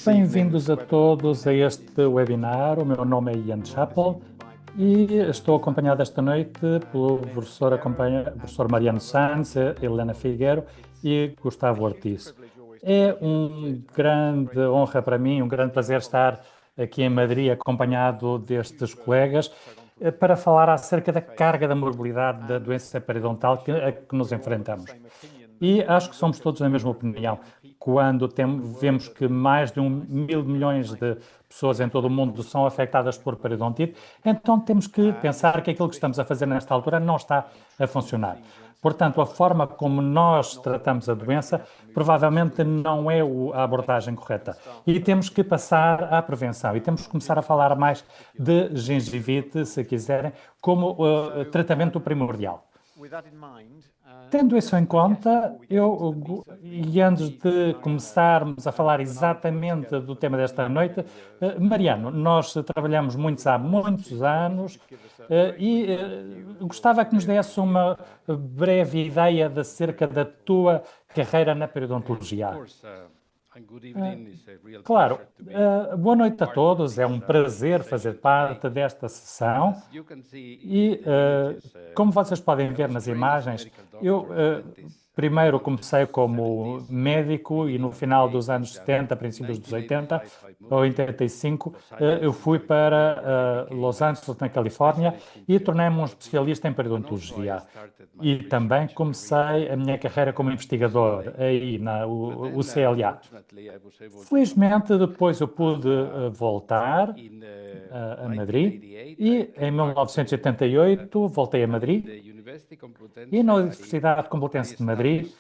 Bem-vindos a todos a este webinar. O meu nome é Ian Chappell e estou acompanhado esta noite pelo professor Mariano Sanz, Helena Figueiro e Gustavo Ortiz. É uma grande honra para mim, um grande prazer estar aqui em Madrid acompanhado destes colegas para falar acerca da carga da morbilidade da doença periodontal a que nos enfrentamos. E acho que somos todos na mesma opinião. Quando vemos que mais de 1.000 milhões de pessoas em todo o mundo são afetadas por periodontite, então temos que pensar que aquilo que estamos a fazer nesta altura não está a funcionar. Portanto, a forma como nós tratamos a doença provavelmente não é a abordagem correta. E temos que passar à prevenção e temos que começar a falar mais de gengivite, se quiserem, como tratamento primordial. Tendo isso em conta, e antes de começarmos a falar exatamente do tema desta noite, Mariano, nós trabalhamos há muitos anos e gostava que nos desse uma breve ideia acerca da tua carreira na periodontologia. Claro, boa noite a todos, é um prazer fazer parte desta sessão e, como vocês podem ver nas imagens, eu primeiro comecei como médico e no final dos anos 70, princípios dos 80, ou 85, eu fui para Los Angeles, na Califórnia, e tornei-me um especialista em periodontologia. E também comecei a minha carreira como investigador aí na UCLA. Felizmente, depois eu pude voltar a Madrid e em 1988 voltei a Madrid e na Universidade Complutense de Madrid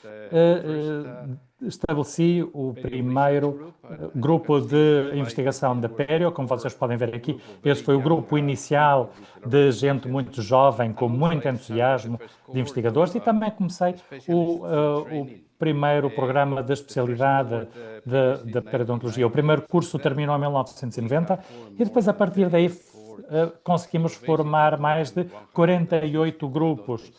estabeleci o primeiro grupo de investigação da Perio, como vocês podem ver aqui. Esse foi o grupo inicial de gente muito jovem, com muito entusiasmo de investigadores, e também comecei o primeiro programa de especialidade da periodontologia. O primeiro curso terminou em 1990 e depois, a partir daí, conseguimos formar mais de 48 grupos.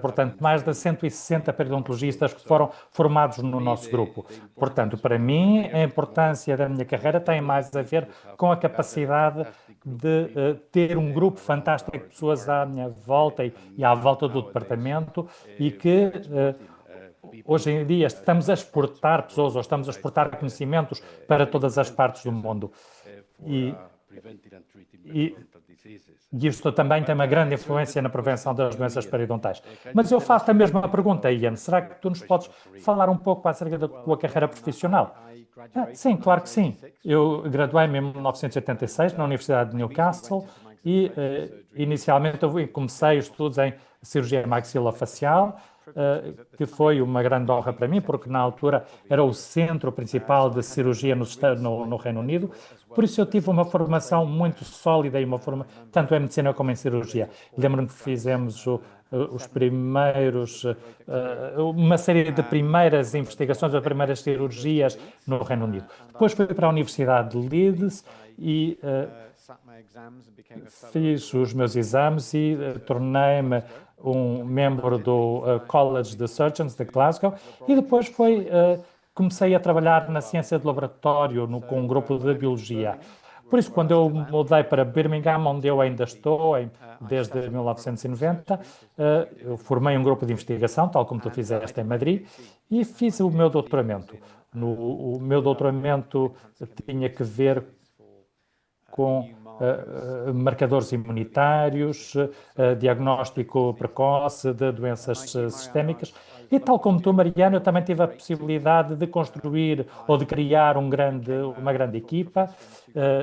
Portanto, mais de 160 periodontologistas que foram formados no nosso grupo. Portanto, para mim, a importância da minha carreira tem mais a ver com a capacidade de ter um grupo fantástico de pessoas à minha volta e à volta do departamento e que hoje em dia estamos a exportar pessoas ou estamos a exportar conhecimentos para todas as partes do mundo. E isto também tem uma grande influência na prevenção das doenças periodontais. Mas eu faço a mesma pergunta, Ian. Será que tu nos podes falar um pouco acerca da tua carreira profissional? Sim, claro que sim. Eu graduei-me em 1986 na Universidade de Newcastle e inicialmente eu comecei estudos em cirurgia maxilofacial, que foi uma grande honra para mim, porque na altura era o centro principal de cirurgia no Reino Unido. Por isso eu tive uma formação muito sólida tanto em medicina como em cirurgia. Lembro-me que fizemos os primeiros, uma série de primeiras investigações, as primeiras cirurgias no Reino Unido. Depois fui para a Universidade de Leeds e fiz os meus exames e tornei-me um membro do College of Surgeons de Glasgow e depois comecei a trabalhar na ciência de laboratório com um grupo de biologia. Por isso, quando eu mudei para Birmingham, onde eu ainda estou desde 1990, eu formei um grupo de investigação, tal como tu fizeste em Madrid, e fiz o meu doutoramento. O meu doutoramento tinha que ver com marcadores imunitários, diagnóstico precoce de doenças sistémicas. E tal como tu, Mariano, eu também tive a possibilidade de construir ou de criar uma grande equipa.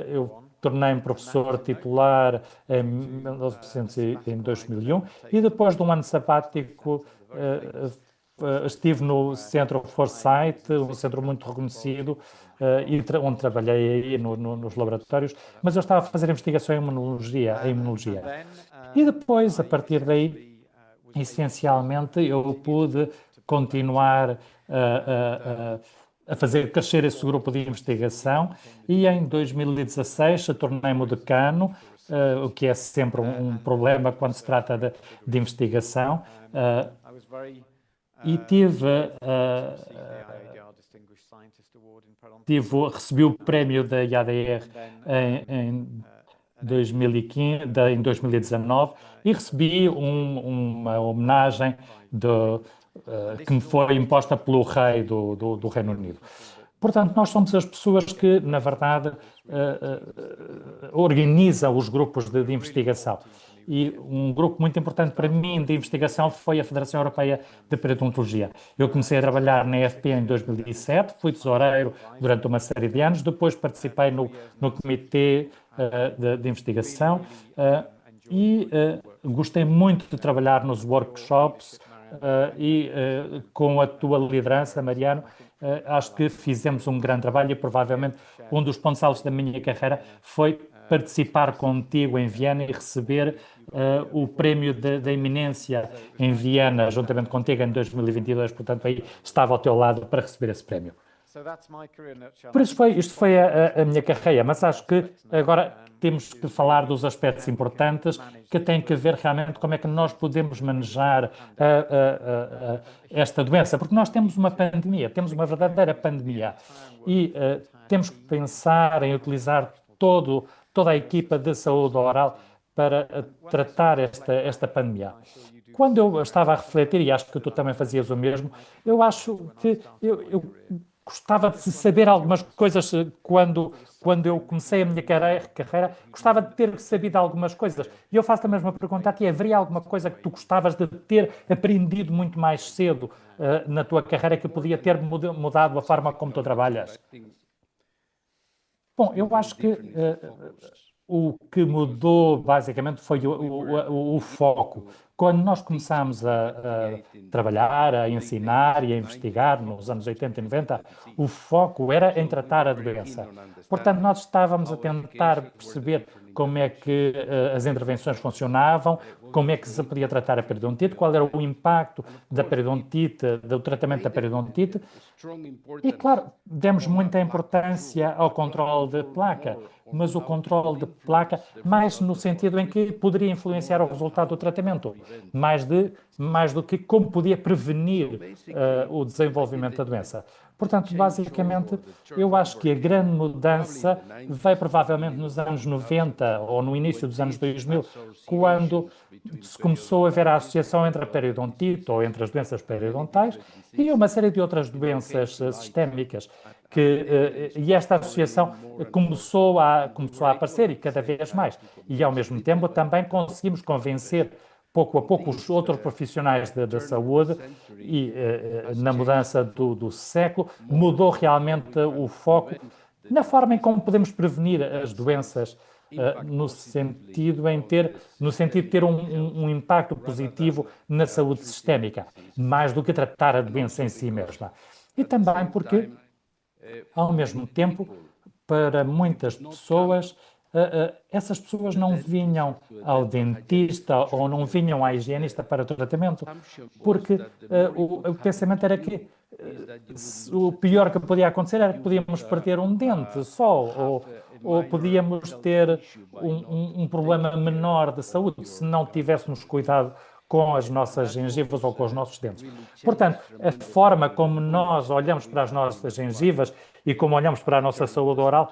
Eu tornei-me professor titular em 2001 e depois de um ano sabático estive no Centro Foresight, um centro muito reconhecido, onde trabalhei aí nos laboratórios, mas eu estava a fazer investigação em imunologia. E depois, a partir daí, essencialmente, eu pude continuar a fazer crescer esse grupo de investigação e em 2016 tornei-me o decano, o que é sempre um problema quando se trata de investigação, e recebi o prémio da IADR em 2015, em 2019 e recebi uma homenagem que me foi imposta pelo rei do Reino Unido. Portanto, nós somos as pessoas que, na verdade, organizam os grupos de investigação. E um grupo muito importante para mim de investigação foi a Federação Europeia de Periodontologia. Eu comecei a trabalhar na EFP em 2007, fui tesoureiro durante uma série de anos, depois participei no comitê de investigação e gostei muito de trabalhar nos workshops e com a tua liderança, Mariano, acho que fizemos um grande trabalho e provavelmente um dos pontos altos da minha carreira foi participar contigo em Viena e receber o prémio da eminência em Viena, juntamente contigo em 2022, portanto aí estava ao teu lado para receber esse prémio. Por isso isto foi a minha carreira, mas acho que agora temos que falar dos aspectos importantes que têm que ver realmente como é que nós podemos manejar esta doença, porque nós temos uma pandemia, temos uma verdadeira pandemia e temos que pensar em utilizar toda a equipa de saúde oral para tratar esta pandemia. Quando eu estava a refletir, e acho que tu também fazias o mesmo, eu acho que eu gostava de saber algumas coisas quando eu comecei a minha carreira, gostava de ter sabido algumas coisas. E eu faço a mesma pergunta a ti, haveria alguma coisa que tu gostavas de ter aprendido muito mais cedo na tua carreira que podia ter mudado a forma como tu trabalhas? Bom, eu acho que o que mudou basicamente foi o foco. Quando nós começámos a trabalhar, a ensinar e a investigar nos anos 80 e 90, o foco era em tratar a doença. Portanto, nós estávamos a tentar perceber como é que as intervenções funcionavam, como é que se podia tratar a periodontite, qual era o impacto da periodontite, do tratamento da periodontite. E, claro, demos muita importância ao controle de placa, mas o controle de placa mais no sentido em que poderia influenciar o resultado do tratamento, mais do que como podia prevenir o desenvolvimento da doença. Portanto, basicamente, eu acho que a grande mudança veio provavelmente nos anos 90 ou no início dos anos 2000, quando se começou a ver a associação entre a periodontite ou entre as doenças periodontais e uma série de outras doenças sistémicas. E esta associação começou a aparecer e cada vez mais. E, ao mesmo tempo, também conseguimos convencer pouco a pouco os outros profissionais da saúde e na mudança do século mudou realmente o foco na forma em como podemos prevenir as doenças no sentido de ter um impacto positivo na saúde sistémica, mais do que tratar a doença em si mesma. E também porque, ao mesmo tempo, para muitas pessoas, essas pessoas não vinham ao dentista ou não vinham à higienista para o tratamento, porque o pensamento era que o pior que podia acontecer era que podíamos perder um dente só, ou podíamos ter um problema menor de saúde se não tivéssemos cuidado com as nossas gengivas ou com os nossos dentes. Portanto, a forma como nós olhamos para as nossas gengivas e como olhamos para a nossa saúde oral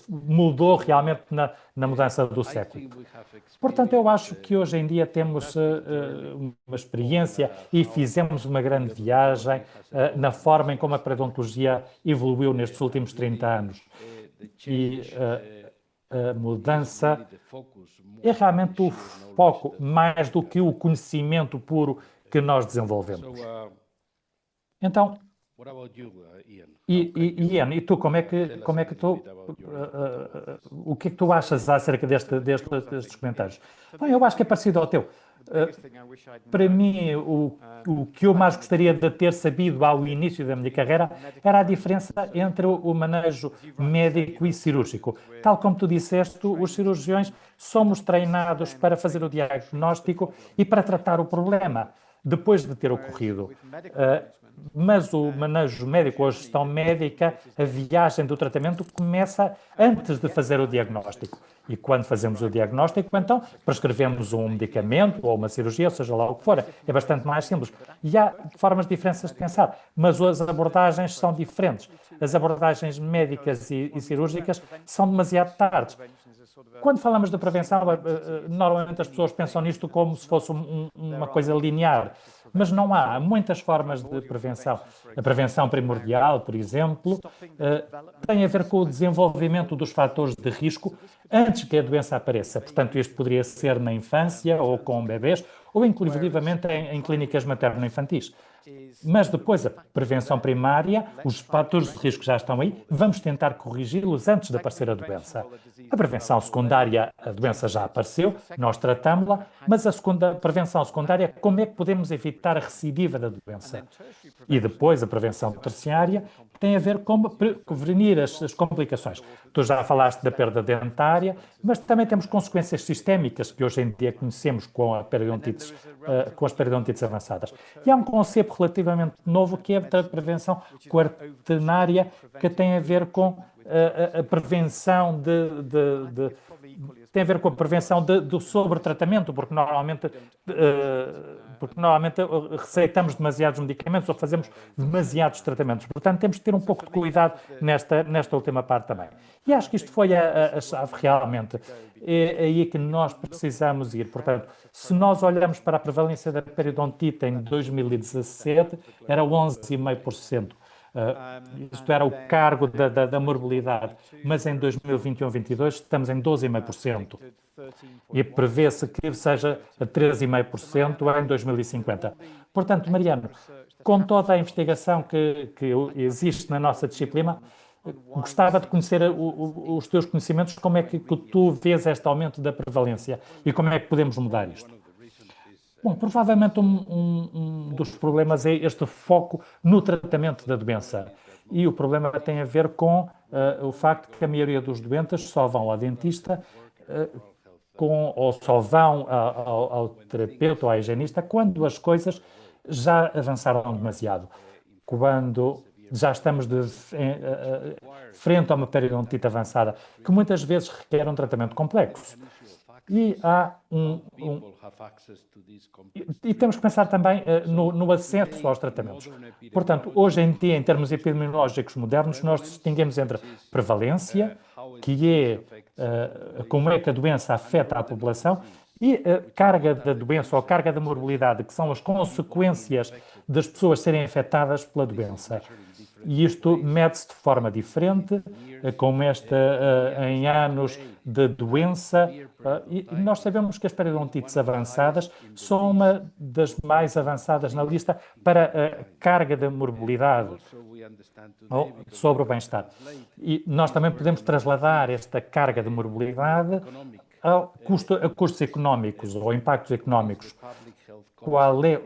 mudou realmente na mudança do século. Portanto, eu acho que hoje em dia temos uma experiência e fizemos uma grande viagem na forma em como a periodontologia evoluiu nestes últimos 30 anos. E a mudança é realmente o foco, mais do que o conhecimento puro que nós desenvolvemos. Então, Ian, e tu, como é que tu, o que é que tu achas acerca destes comentários? Bem, eu acho que é parecido ao teu. Para mim, o que eu mais gostaria de ter sabido ao início da minha carreira era a diferença entre o manejo médico e cirúrgico. Tal como tu disseste, os cirurgiões somos treinados para fazer o diagnóstico e para tratar o problema depois de ter ocorrido. Mas o manejo médico ou a gestão médica, a viagem do tratamento começa antes de fazer o diagnóstico. E quando fazemos o diagnóstico, então, prescrevemos um medicamento ou uma cirurgia, ou seja lá o que for. É bastante mais simples. E há formas diferentes de pensar, mas as abordagens são diferentes. As abordagens médicas e cirúrgicas são demasiado tardes. Quando falamos de prevenção, normalmente as pessoas pensam nisto como se fosse uma coisa linear, mas não há. Há muitas formas de prevenção. A prevenção primordial, por exemplo, tem a ver com o desenvolvimento dos fatores de risco antes que a doença apareça. Portanto, isto poderia ser na infância ou com bebês, ou inclusivamente em clínicas materno-infantis. Mas depois a prevenção primária, os fatores de risco já estão aí, vamos tentar corrigi-los antes de aparecer a doença. A prevenção secundária, a doença já apareceu, nós tratamos-la, mas a prevenção secundária, como é que podemos evitar a recidiva da doença? E depois a prevenção terciária tem a ver com prevenir as complicações. Tu já falaste da perda dentária, mas também temos consequências sistémicas que hoje em dia conhecemos com as periodontites avançadas. E há um conceito relativamente novo que é a prevenção quaternária, que tem a ver com a prevenção tem a ver com a prevenção do sobretratamento, porque normalmente receitamos demasiados medicamentos ou fazemos demasiados tratamentos. Portanto, temos de ter um pouco de cuidado nesta última parte também. E acho que isto foi a chave realmente. É aí que nós precisamos ir. Portanto, se nós olhamos para a prevalência da periodontite em 2017, era 11,5%. Isto era o cargo da morbilidade, mas em 2021-22 estamos em 12,5%. E prevê-se que seja 13,5% em 2050. Portanto, Mariano, com toda a investigação que existe na nossa disciplina, gostava de conhecer os teus conhecimentos, como é que tu vês este aumento da prevalência e como é que podemos mudar isto? Bom, provavelmente um dos problemas é este foco no tratamento da doença. E o problema tem a ver com o facto que a maioria dos doentes só vão ao dentista ou só vão ao terapeuta ou ao higienista quando as coisas já avançaram demasiado. Quando já estamos frente a uma periodontite avançada, que muitas vezes requer um tratamento complexo. E temos que pensar também no acesso aos tratamentos. Portanto, hoje em dia, em termos epidemiológicos modernos, nós distinguimos entre prevalência, que é como é que a doença afeta a população, e a carga da doença ou a carga da morbilidade, que são as consequências das pessoas serem afetadas pela doença. E isto mede-se de forma diferente, como em anos de doença. E nós sabemos que as periodontites avançadas são uma das mais avançadas na lista para a carga da morbilidade ou sobre o bem-estar. E nós também podemos trasladar esta carga de morbilidade a custos económicos ou impactos económicos.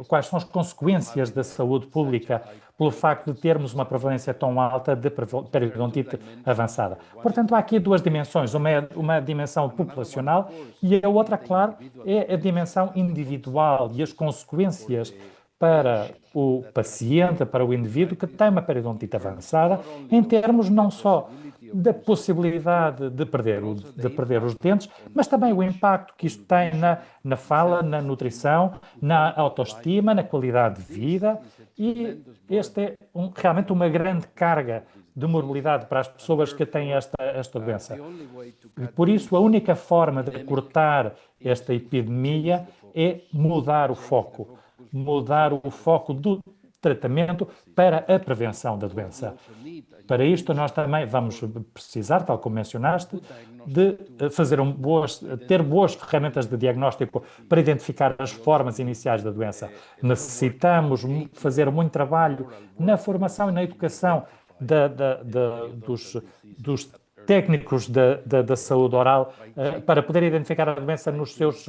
Quais são as consequências da saúde pública pelo facto de termos uma prevalência tão alta de periodontite avançada. Portanto, há aqui duas dimensões, uma dimensão populacional e a outra, claro, é a dimensão individual e as consequências para o paciente, para o indivíduo que tem uma periodontite avançada, em termos não só da possibilidade de perder os dentes, mas também o impacto que isto tem na fala, na nutrição, na autoestima, na qualidade de vida. E este é realmente uma grande carga de morbilidade para as pessoas que têm esta doença. E por isso, a única forma de cortar esta epidemia é mudar o foco do tratamento para a prevenção da doença. Para isto, nós também vamos precisar, tal como mencionaste, de ter boas ferramentas de diagnóstico para identificar as formas iniciais da doença. Necessitamos fazer muito trabalho na formação e na educação dos técnicos da saúde oral para poder identificar a doença nos seus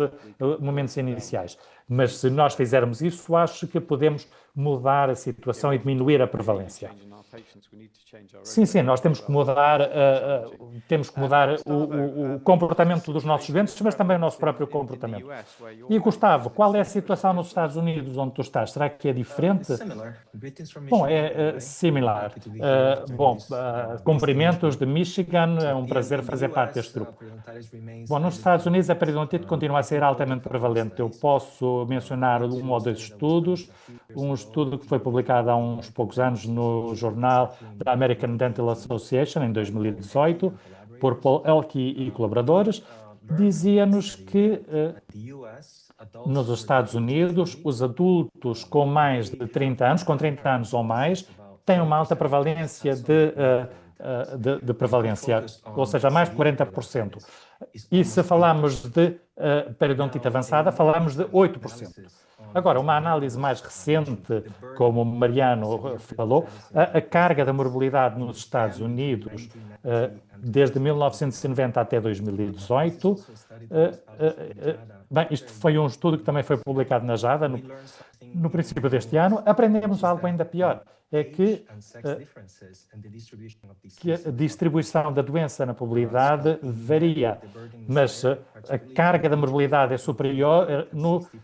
momentos iniciais. Mas se nós fizermos isso, acho que podemos mudar a situação e diminuir a prevalência. Sim, sim, nós temos que mudar o comportamento dos nossos doentes, mas também o nosso próprio comportamento. E Gustavo, qual é a situação nos Estados Unidos onde tu estás? Será que é diferente? Bom, é similar. Cumprimentos de Michigan, é um prazer fazer parte deste grupo. Bom, nos Estados Unidos a periodontite continua a ser altamente prevalente. Eu posso mencionar um ou dois estudos. Um estudo que foi publicado há uns poucos anos no jornal da American Dental Association, em 2018, por Paul Elke e colaboradores, dizia-nos que nos Estados Unidos, os adultos com mais de 30 anos, com 30 anos ou mais, têm uma alta prevalência de prevalência, ou seja, mais de 40%. E se falamos de periodontite avançada, falamos de 8%. Agora, uma análise mais recente, como o Mariano falou, a carga da morbilidade nos Estados Unidos, desde 1990 até 2018, bem, isto foi um estudo que também foi publicado na JADA no princípio deste ano. Aprendemos algo ainda pior, é que a distribuição da doença na poblação varia, mas a carga da morbilidade é superior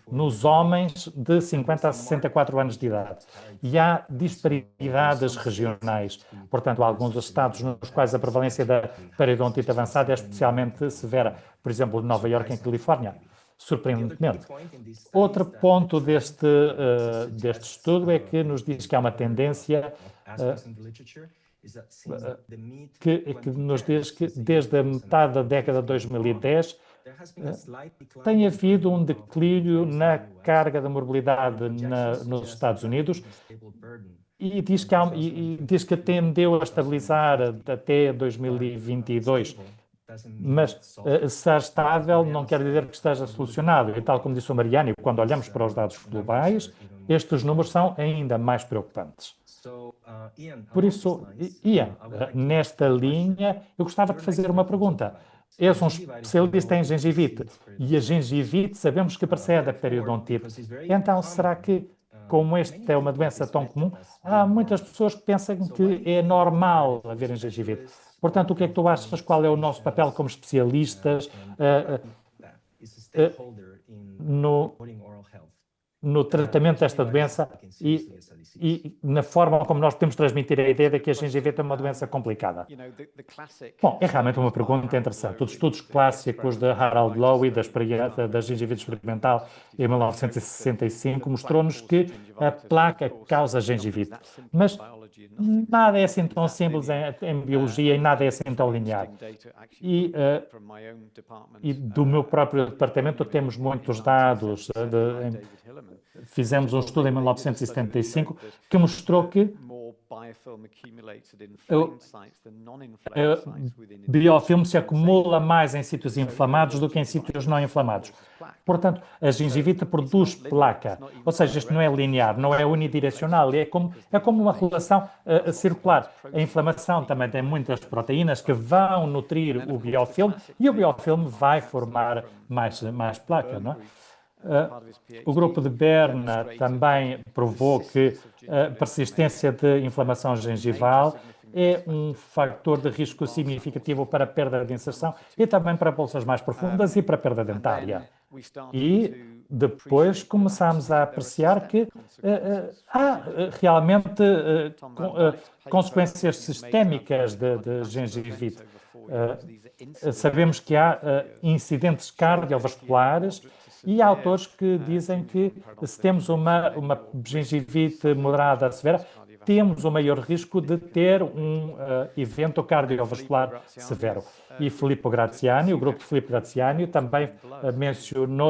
nos homens de 50 a 64 anos de idade. E há disparidades regionais. Portanto, há alguns estados nos quais a prevalência da periodontite avançada é especialmente severa. Por exemplo, Nova Iorque, em Califórnia. Surpreendentemente. Outro ponto deste estudo é que nos diz que há uma tendência que nos diz que desde a metade da década de 2010 tem havido um declínio na carga da morbilidade nos Estados Unidos e diz que tendeu a estabilizar até 2022. Mas estar estável não quer dizer que esteja solucionado. E tal como disse o Mariano, quando olhamos para os dados globais, estes números são ainda mais preocupantes. Por isso, Ian, nesta linha, eu gostava de fazer uma pergunta. És um especialista em gengivite e a gengivite sabemos que precede a periodontite. Então, será que, como esta é uma doença tão comum, há muitas pessoas que pensam que é normal haver gengivite? Portanto, o que é que tu achas? Qual é o nosso papel como especialistas no tratamento desta doença e na forma como nós podemos transmitir a ideia de que a gengivite é uma doença complicada? Bom, é realmente uma pergunta interessante. Os estudos clássicos de Harold Lowy da gengivite experimental em 1965 mostrou-nos que a placa causa gengivite. Mas nada é assim tão simples em biologia e nada é assim tão linear. E do meu próprio departamento temos muitos dados. Fizemos um estudo em 1975 que mostrou que biofilme se acumula mais em sítios inflamados do que em sítios não inflamados. Portanto, a gengivite produz placa, ou seja, isto não é linear, não é unidirecional, é como uma relação circular. A inflamação também tem muitas proteínas que vão nutrir o biofilme e o biofilme vai formar mais placa, não é? O grupo de Berna também provou que a persistência de inflamação gengival é um fator de risco significativo para a perda de inserção e também para bolsas mais profundas e para a perda dentária. E depois começámos a apreciar que há realmente consequências sistémicas de gengivite. Sabemos que há incidentes cardiovasculares e há autores que dizem que se temos uma gengivite moderada a severa, temos o maior risco de ter um evento cardiovascular severo. E Filippo Graziani, o grupo de Filippo Graziani, também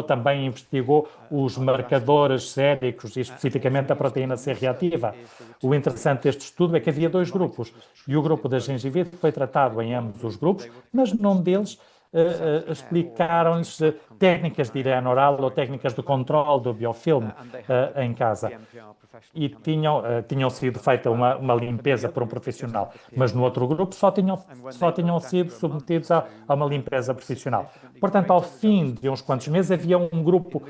também investigou os marcadores séricos e especificamente a proteína C reativa. O interessante deste estudo é que havia dois grupos e o grupo da gengivite foi tratado em ambos os grupos, mas num deles explicaram-lhes técnicas de higiene oral ou técnicas de controle do biofilme em casa. E tinham sido feita uma limpeza por um profissional, mas no outro grupo só tinham sido submetidos a uma limpeza profissional. Portanto, ao fim de uns quantos meses, havia um grupo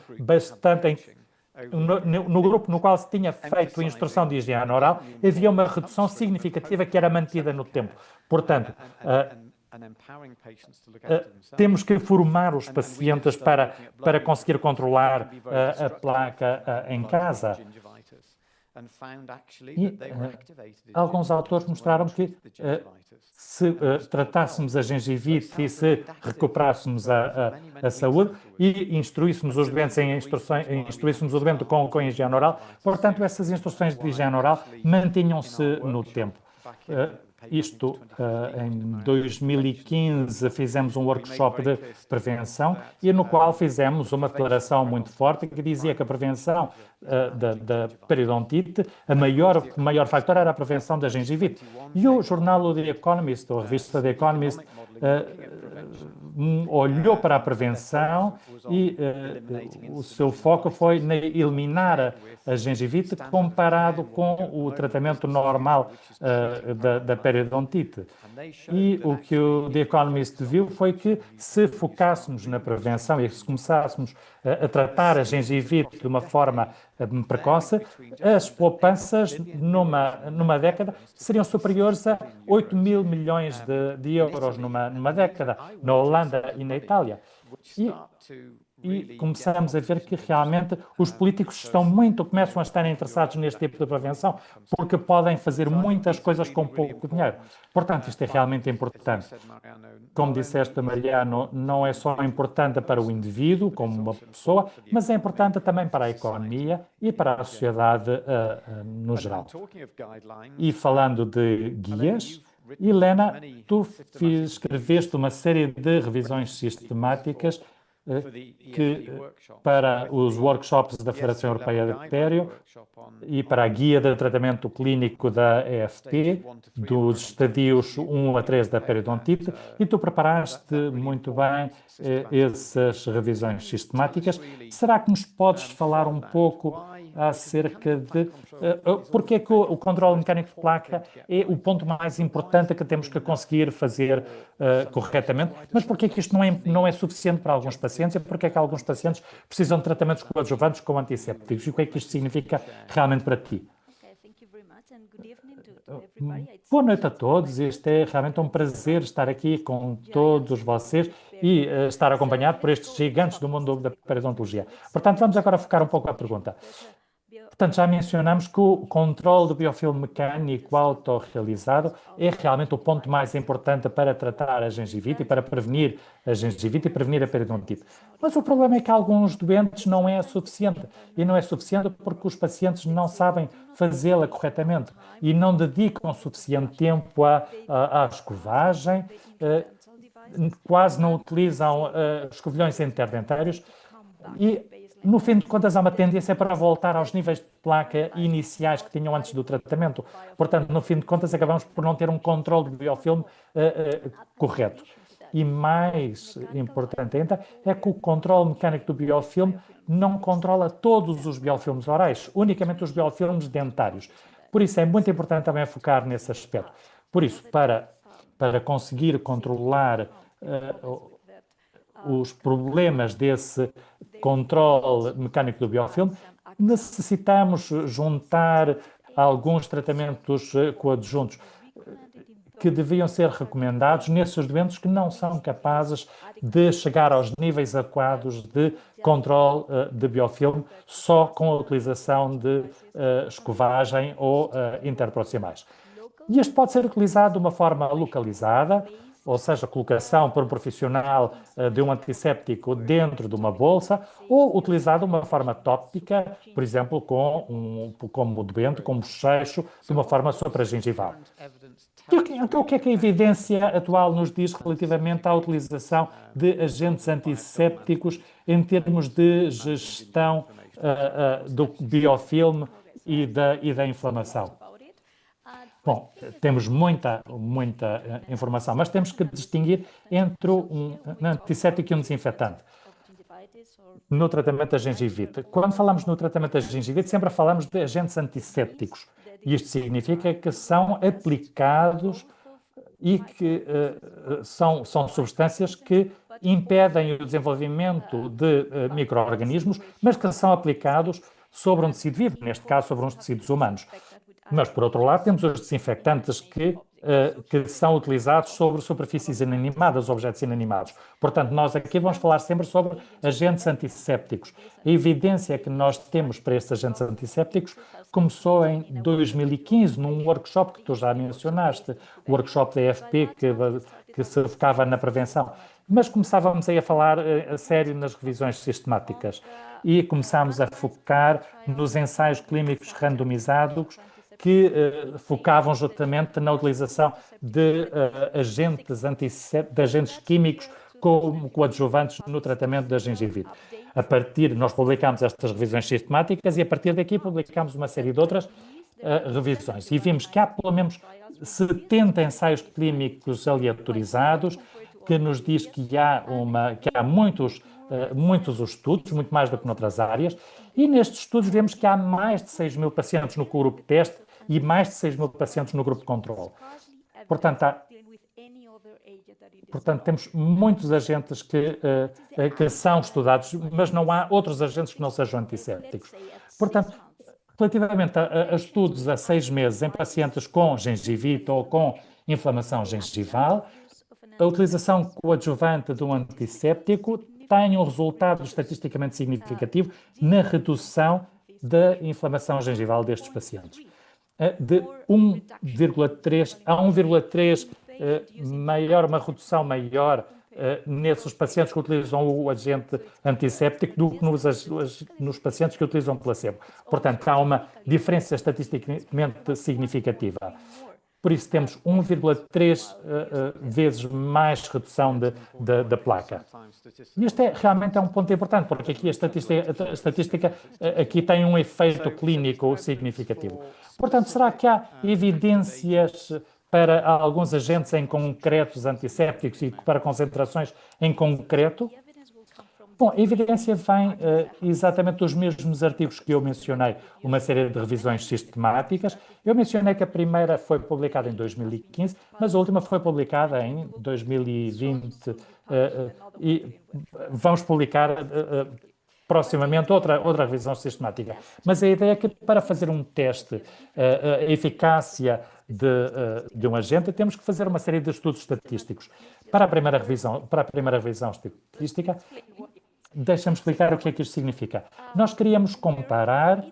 no grupo no qual se tinha feito a instrução de higiene oral, havia uma redução significativa que era mantida no tempo. Portanto, temos que formar os pacientes para conseguir controlar a placa em casa. E alguns autores mostraram que se tratássemos a gengivite e se recuperássemos a saúde e instruíssemos os doentes instruíssemos o doente com higiene oral, portanto, essas instruções de higiene oral mantinham-se no tempo. Em 2015 fizemos um workshop de prevenção e no qual fizemos uma declaração muito forte que dizia que a prevenção da periodontite, o maior fator era a prevenção da gengivite. E o jornal The Economist, ou a revista The Economist, olhou para a prevenção e o seu foco foi em eliminar a gengivite comparado com o tratamento normal da periodontite. E o que o The Economist viu foi que se focássemos na prevenção e se começássemos a tratar a gengivite de uma forma precoce, as poupanças numa década seriam superiores a 8 mil milhões de euros numa década, na Holanda e na Itália. E começamos a ver que realmente os políticos começam a estar interessados neste tipo de prevenção, porque podem fazer muitas coisas com pouco dinheiro. Portanto, isto é realmente importante. Como disseste, Mariano, não é só importante para o indivíduo, como uma pessoa, mas é importante também para a economia e para a sociedade no geral. E falando de guias, Helena, tu escreveste uma série de revisões sistemáticas para os workshops da Federação Europeia de Pério e para a guia de tratamento clínico da EFP, dos estadios 1 a 3 da periodontite, e tu preparaste muito bem essas revisões sistemáticas. Será que nos podes falar um pouco acerca de porque é que o controle mecânico de placa é o ponto mais importante que temos que conseguir fazer corretamente, mas porque é que isto não é suficiente para alguns pacientes e porque é que alguns pacientes precisam de tratamentos coadjuvantes com antissépticos e o que é que isto significa realmente para ti? Boa noite a todos, este é realmente um prazer estar aqui com todos vocês e estar acompanhado por estes gigantes do mundo da periodontologia. Portanto, vamos agora focar um pouco a pergunta. Portanto, já mencionamos que o controle do biofilme mecânico autorrealizado é realmente o ponto mais importante para tratar a gengivite e para prevenir a gengivite e prevenir a periodontite. Mas o problema é que alguns doentes não é suficiente. E não é suficiente porque os pacientes não sabem fazê-la corretamente e não dedicam suficiente tempo à escovagem, quase não utilizam escovilhões interdentários e, no fim de contas, há uma tendência para voltar aos níveis de placa iniciais que tinham antes do tratamento. Portanto, no fim de contas, acabamos por não ter um controle do biofilme correto. E mais importante ainda é que o controle mecânico do biofilme não controla todos os biofilmes orais, unicamente os biofilmes dentários. Por isso, é muito importante também focar nesse aspecto. Por isso, para conseguir controlar os problemas desse controle mecânico do biofilme, necessitamos juntar alguns tratamentos coadjuntos que deviam ser recomendados nesses doentes que não são capazes de chegar aos níveis adequados de controle de biofilme só com a utilização de escovagem ou interproximais. E isto pode ser utilizado de uma forma localizada, ou seja, colocação por um profissional de um antisséptico dentro de uma bolsa, ou utilizado de uma forma tópica, por exemplo, como doente, com bochecho, de uma forma supragengival. O que é que a evidência atual nos diz relativamente à utilização de agentes antissépticos em termos de gestão do biofilme e da inflamação? Bom, temos muita informação, mas temos que distinguir entre um antisséptico e um desinfetante no tratamento da gengivite. Quando falamos no tratamento da gengivite, sempre falamos de agentes antissépticos. Isto significa que são aplicados e que são substâncias que impedem o desenvolvimento de micro-organismos, mas que são aplicados sobre um tecido vivo, neste caso sobre uns tecidos humanos. Mas, por outro lado, temos os desinfectantes que são utilizados sobre superfícies inanimadas, objetos inanimados. Portanto, nós aqui vamos falar sempre sobre agentes antissépticos. A evidência que nós temos para estes agentes antissépticos começou em 2015, num workshop que tu já mencionaste, o workshop da EFP, que se focava na prevenção. Mas começávamos aí a falar a sério nas revisões sistemáticas e começámos a focar nos ensaios clínicos randomizados que focavam justamente na utilização de agentes químicos como coadjuvantes no tratamento da gengivite. Nós publicámos estas revisões sistemáticas e a partir daqui publicámos uma série de outras revisões e vimos que há pelo menos 70 ensaios clínicos aleatorizados que nos diz que há muitos estudos, muito mais do que noutras áreas, e nestes estudos vemos que há mais de 6 mil pacientes no grupo teste e mais de 6 mil pacientes no grupo de controle. Portanto, temos muitos agentes que são estudados, mas não há outros agentes que não sejam antissépticos. Portanto, relativamente a estudos a 6 meses em pacientes com gengivite ou com inflamação gengival, a utilização coadjuvante de um antisséptico tem um resultado estatisticamente significativo na redução da inflamação gengival destes pacientes. De 1,3 a 1,3 uma redução maior nesses pacientes que utilizam o agente antisséptico do que nos pacientes que utilizam placebo. Portanto, há uma diferença estatisticamente significativa. Por isso, temos 1,3 vezes mais redução da placa. E este realmente é um ponto importante, porque aqui a estatística aqui tem um efeito clínico significativo. Portanto, será que há evidências para alguns agentes em concretos antissépticos e para concentrações em concreto? Bom, a evidência vem exatamente dos mesmos artigos que eu mencionei, uma série de revisões sistemáticas. Eu mencionei que a primeira foi publicada em 2015, mas a última foi publicada em 2020 e vamos publicar proximamente outra revisão sistemática. Mas a ideia é que para fazer um teste, a eficácia de um agente, temos que fazer uma série de estudos estatísticos. Para a primeira revisão estatística, deixa-me explicar o que é que isto significa. Nós queríamos comparar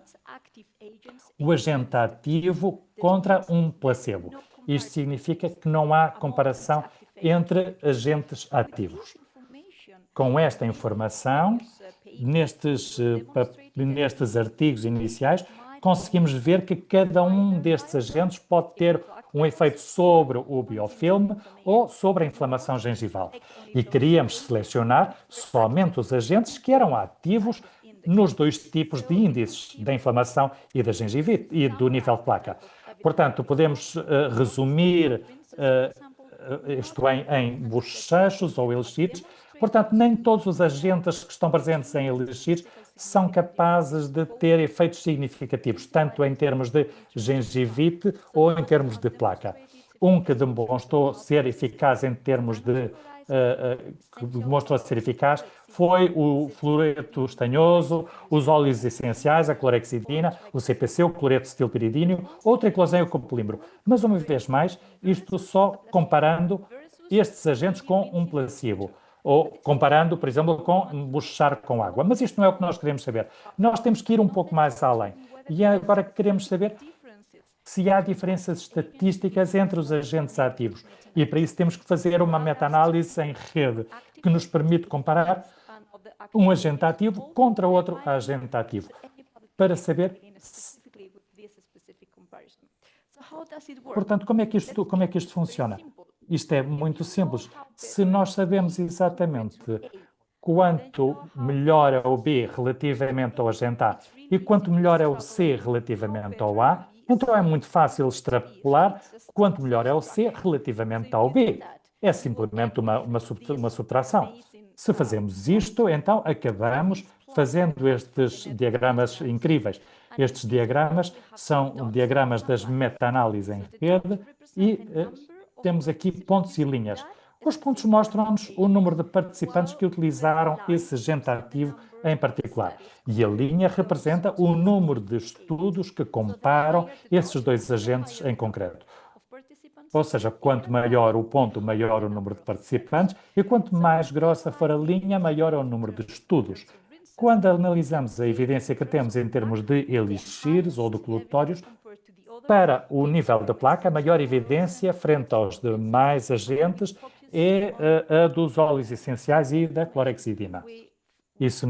o agente ativo contra um placebo. Isto significa que não há comparação entre agentes ativos. Com esta informação, nestes artigos iniciais, conseguimos ver que cada um destes agentes pode ter um efeito sobre o biofilme ou sobre a inflamação gengival. E queríamos selecionar somente os agentes que eram ativos nos dois tipos de índices da inflamação e da gengivite e do nível de placa. Portanto, podemos resumir isto em bochechos ou elixires. Portanto, nem todos os agentes que estão presentes em elixires são capazes de ter efeitos significativos, tanto em termos de gengivite ou em termos de placa. Um que demonstrou ser eficaz em termos que demonstrou ser eficaz foi o fluoreto estanhoso, os óleos essenciais, a clorexidina, o CPC, o cloreto de acetilpiridínio ou o triclosan e o copolímero. Mas, uma vez mais, isto só comparando estes agentes com um placebo. Ou comparando, por exemplo, com bochechar com água. Mas isto não é o que nós queremos saber. Nós temos que ir um pouco mais além. E agora queremos saber se há diferenças estatísticas entre os agentes ativos. E para isso temos que fazer uma meta-análise em rede, que nos permite comparar um agente ativo contra outro agente ativo, para saber Portanto, como é que isto funciona? Isto é muito simples. Se nós sabemos exatamente quanto melhor é o B relativamente ao agente A e quanto melhor é o C relativamente ao A, então é muito fácil extrapolar quanto melhor é o C relativamente ao B. É simplesmente uma subtração. Se fazemos isto, então acabamos fazendo estes diagramas incríveis. Estes diagramas são diagramas das meta-análises em rede e temos aqui pontos e linhas. Os pontos mostram-nos o número de participantes que utilizaram esse agente ativo em particular. E a linha representa o número de estudos que comparam esses dois agentes em concreto. Ou seja, quanto maior o ponto, maior o número de participantes, e quanto mais grossa for a linha, maior é o número de estudos. Quando analisamos a evidência que temos em termos de elixires ou de colutórios, para o nível da placa, a maior evidência frente aos demais agentes é a dos óleos essenciais e da clorexidina. E se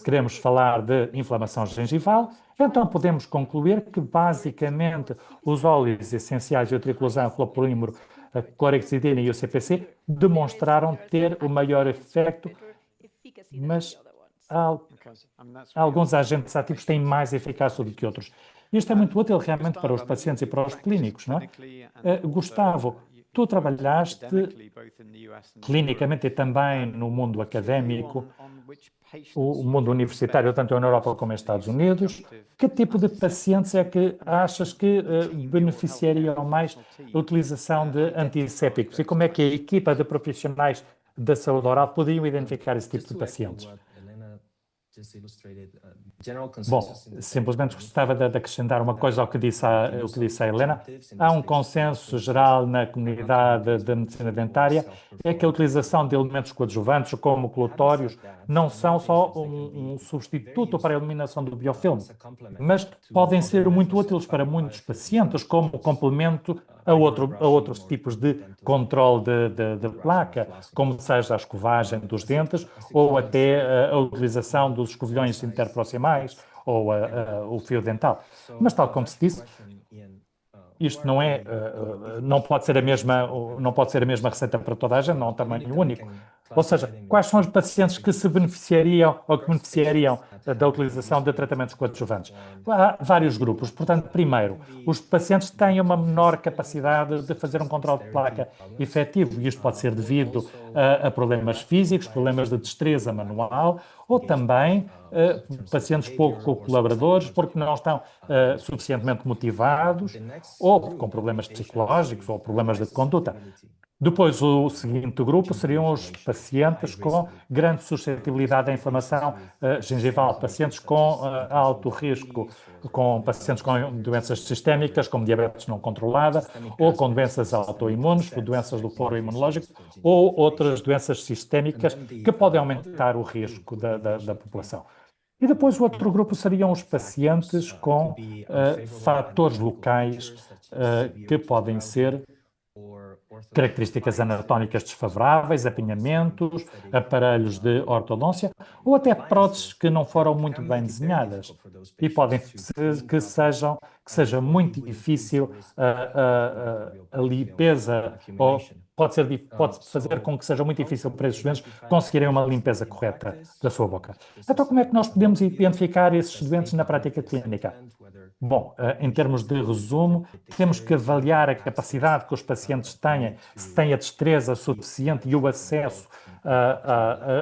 queremos falar de inflamação gengival, então podemos concluir que, basicamente, os óleos essenciais de etriclosan, clopolímero, a clorexidina e o CPC demonstraram ter o maior efeito, mas alguns agentes ativos têm mais eficácia do que outros. Isto é muito útil realmente para os pacientes e para os clínicos, não é? Gustavo, tu trabalhaste clinicamente e também no mundo académico, o mundo universitário, tanto na Europa como nos Estados Unidos. Que tipo de pacientes é que achas que beneficiariam mais a utilização de antissépticos? E como é que a equipa de profissionais da saúde oral podiam identificar esse tipo de pacientes? Bom, simplesmente gostava de acrescentar uma coisa ao que disse a Helena. Há um consenso geral na comunidade de medicina dentária, é que a utilização de elementos coadjuvantes, como colutórios, não são só um substituto para a eliminação do biofilme, mas podem ser muito úteis para muitos pacientes, como complemento a outros tipos de controle de placa, como seja a escovagem dos dentes ou até a utilização dos escovilhões interproximais ou o fio dental. Mas, tal como se disse, isto não pode ser a mesma receita para toda a gente, não é um tamanho único. Ou seja, quais são os pacientes que se beneficiariam ou que beneficiariam da utilização de tratamentos coadjuvantes? Há vários grupos. Portanto, primeiro, os pacientes têm uma menor capacidade de fazer um controle de placa efetivo, e isto pode ser devido a problemas físicos, problemas de destreza manual, ou também pacientes pouco colaboradores porque não estão suficientemente motivados, ou com problemas psicológicos ou problemas de conduta. Depois, o seguinte grupo seriam os pacientes com grande suscetibilidade à inflamação gengival, pacientes com alto risco, com pacientes com doenças sistémicas, como diabetes não controlada, ou com doenças autoimunes, doenças do foro imunológico, ou outras doenças sistémicas que podem aumentar o risco da população. E depois o outro grupo seriam os pacientes com fatores locais que podem ser características anatómicas desfavoráveis, apinhamentos, aparelhos de ortodôncia ou até próteses que não foram muito bem desenhadas e podem ser que seja muito difícil a limpeza ou pode fazer com que seja muito difícil para esses doentes conseguirem uma limpeza correta da sua boca. Então, como é que nós podemos identificar esses doentes na prática clínica? Bom, em termos de resumo, temos que avaliar a capacidade que os pacientes têm, se têm a destreza suficiente e o acesso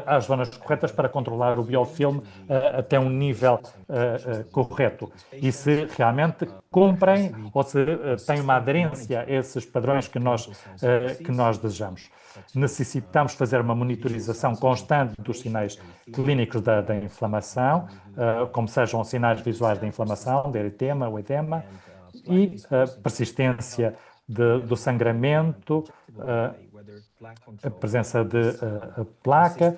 às zonas corretas para controlar o biofilme até um nível correto. E se realmente cumprem ou se têm uma aderência a esses padrões que nós desejamos. Necessitamos fazer uma monitorização constante dos sinais clínicos da inflamação, como sejam os sinais visuais da inflamação, de eritema, o edema, e persistência do sangramento, a presença de placa,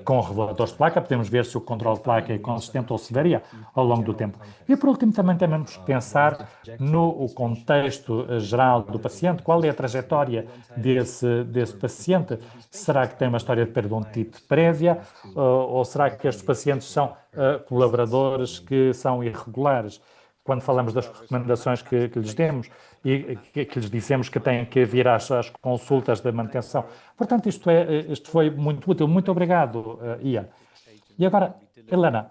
com reveladores de placa, podemos ver se o controle de placa é consistente ou se varia ao longo do tempo. E, por último, também temos que pensar no contexto geral do paciente, qual é a trajetória desse paciente. Será que tem uma história de periodontite prévia ou será que estes pacientes são colaboradores que são irregulares? Quando falamos das recomendações que lhes demos e que lhes dissemos que têm que vir às consultas de manutenção. Portanto, isto foi muito útil. Muito obrigado, Ian. E agora, Helena,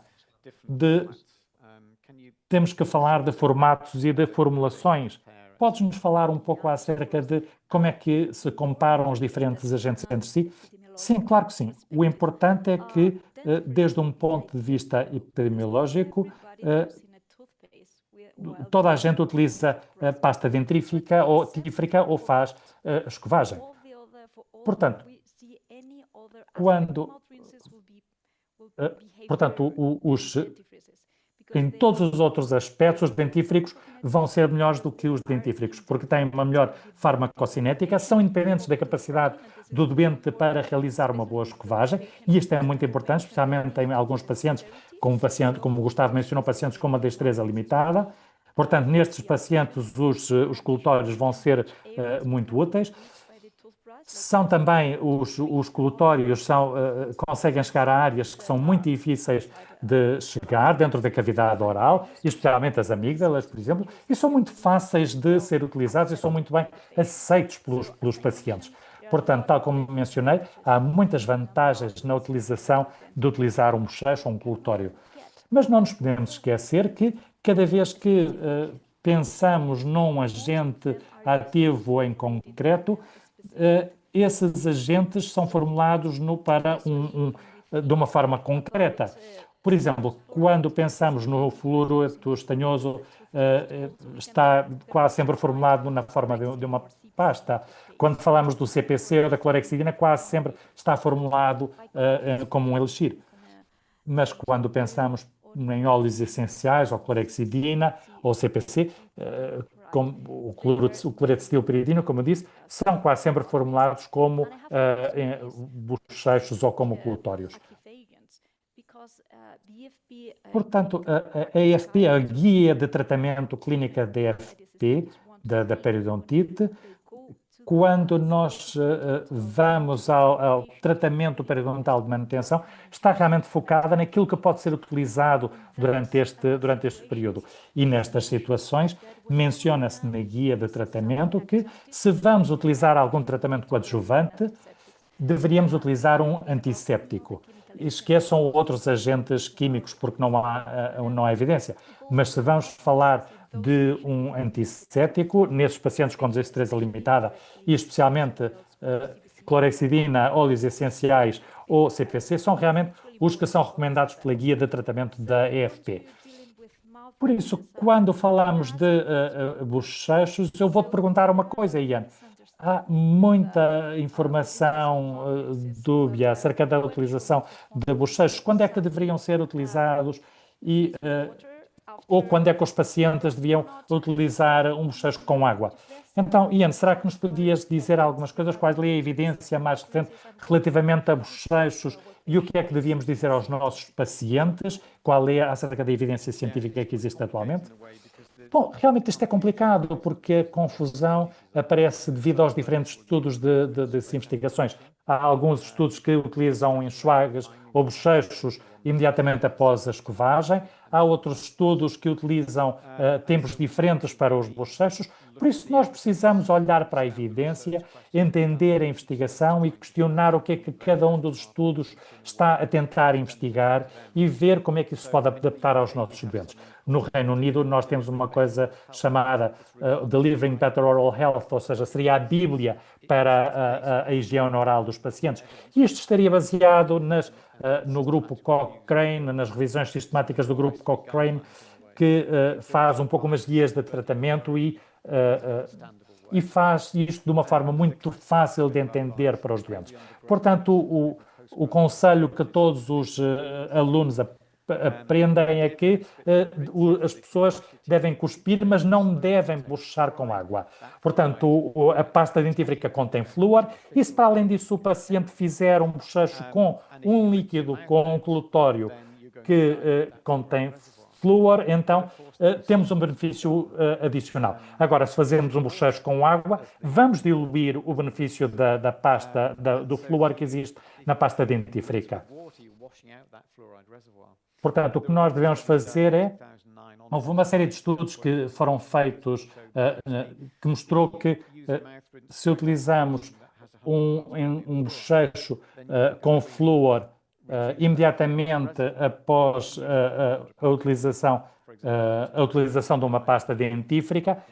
temos que falar de formatos e de formulações. Podes-nos falar um pouco acerca de como é que se comparam os diferentes agentes entre si? Sim, claro que sim. O importante é que, desde um ponto de vista epidemiológico, toda a gente utiliza pasta dentífrica ou faz escovagem. Portanto, quando portanto, em todos os outros aspectos, os dentífricos vão ser melhores do que os dentífricos, porque têm uma melhor farmacocinética, são independentes da capacidade do doente para realizar uma boa escovagem, e isto é muito importante, especialmente em alguns pacientes, como o Gustavo mencionou, pacientes com uma destreza limitada. Portanto, nestes pacientes, os colutórios vão ser muito úteis. São também, os colutórios conseguem chegar a áreas que são muito difíceis de chegar dentro da cavidade oral, especialmente as amígdalas, por exemplo, e são muito fáceis de ser utilizados e são muito bem aceitos pelos pacientes. Portanto, tal como mencionei, há muitas vantagens na utilização de utilizar um bochecho ou um colutório. Mas não nos podemos esquecer que cada vez que pensamos num agente ativo em concreto, esses agentes são formulados de uma forma concreta. Por exemplo, quando pensamos no fluoreto estanhoso, está quase sempre formulado na forma de uma pasta. Quando falamos do CPC ou da clorexidina, quase sempre está formulado como um elixir. Mas quando pensamos em óleos essenciais, ou clorexidina, ou CPC, como o cloretilpiridina, como eu disse, são quase sempre formulados como bochechos ou como colutórios. Portanto, a EFP, a Guia de Tratamento Clínica da EFP, da periodontite, quando nós vamos ao tratamento periodontal de manutenção, está realmente focada naquilo que pode ser utilizado durante este período. E nestas situações, menciona-se na guia de tratamento que, se vamos utilizar algum tratamento coadjuvante, deveríamos utilizar um antisséptico. Esqueçam outros agentes químicos, porque não há evidência. Mas se vamos falar de um antisséptico, nesses pacientes com destreza limitada, e especialmente clorexidina, óleos essenciais ou CPC, são realmente os que são recomendados pela guia de tratamento da EFP. Por isso, quando falamos de bochechos, eu vou-te perguntar uma coisa, Ian. Há muita informação dúbia acerca da utilização de bochechos. Quando é que deveriam ser utilizados ou quando é que os pacientes deviam utilizar um bochecho com água? Então, Ian, será que nos podias dizer algumas coisas? Qual é a evidência mais recente relativamente a bochechos e o que é que devíamos dizer aos nossos pacientes? Qual é acerca da evidência científica que existe atualmente? Bom, realmente isto é complicado porque a confusão aparece devido aos diferentes estudos de investigações. Há alguns estudos que utilizam enxuagues ou bochechos imediatamente após a escovagem. Há outros estudos que utilizam tempos diferentes para os bochechos. Por isso, nós precisamos olhar para a evidência, entender a investigação e questionar o que é que cada um dos estudos está a tentar investigar e ver como é que isso se pode adaptar aos nossos doentes. No Reino Unido, nós temos uma coisa chamada Delivering Better Oral Health, ou seja, seria a Bíblia para a higiene oral dos pacientes. E isto estaria baseado no grupo Cochrane, nas revisões sistemáticas do grupo Cochrane, que faz um pouco umas guias de tratamento e faz isto de uma forma muito fácil de entender para os doentes. Portanto, o conselho que todos os alunos aprendem é que as pessoas devem cuspir, mas não devem bochechar com água. Portanto, a pasta dentífrica contém flúor e se para além disso o paciente fizer um bochecho com um líquido, com um colutório que contém flúor, então temos um benefício adicional. Agora, se fazermos um bochecho com água, vamos diluir o benefício da pasta, do flúor que existe na pasta dentífrica. Portanto, o que nós devemos fazer houve uma série de estudos que foram feitos que mostrou que se utilizamos um bochecho com flúor imediatamente após a utilização de uma pasta dentífrica,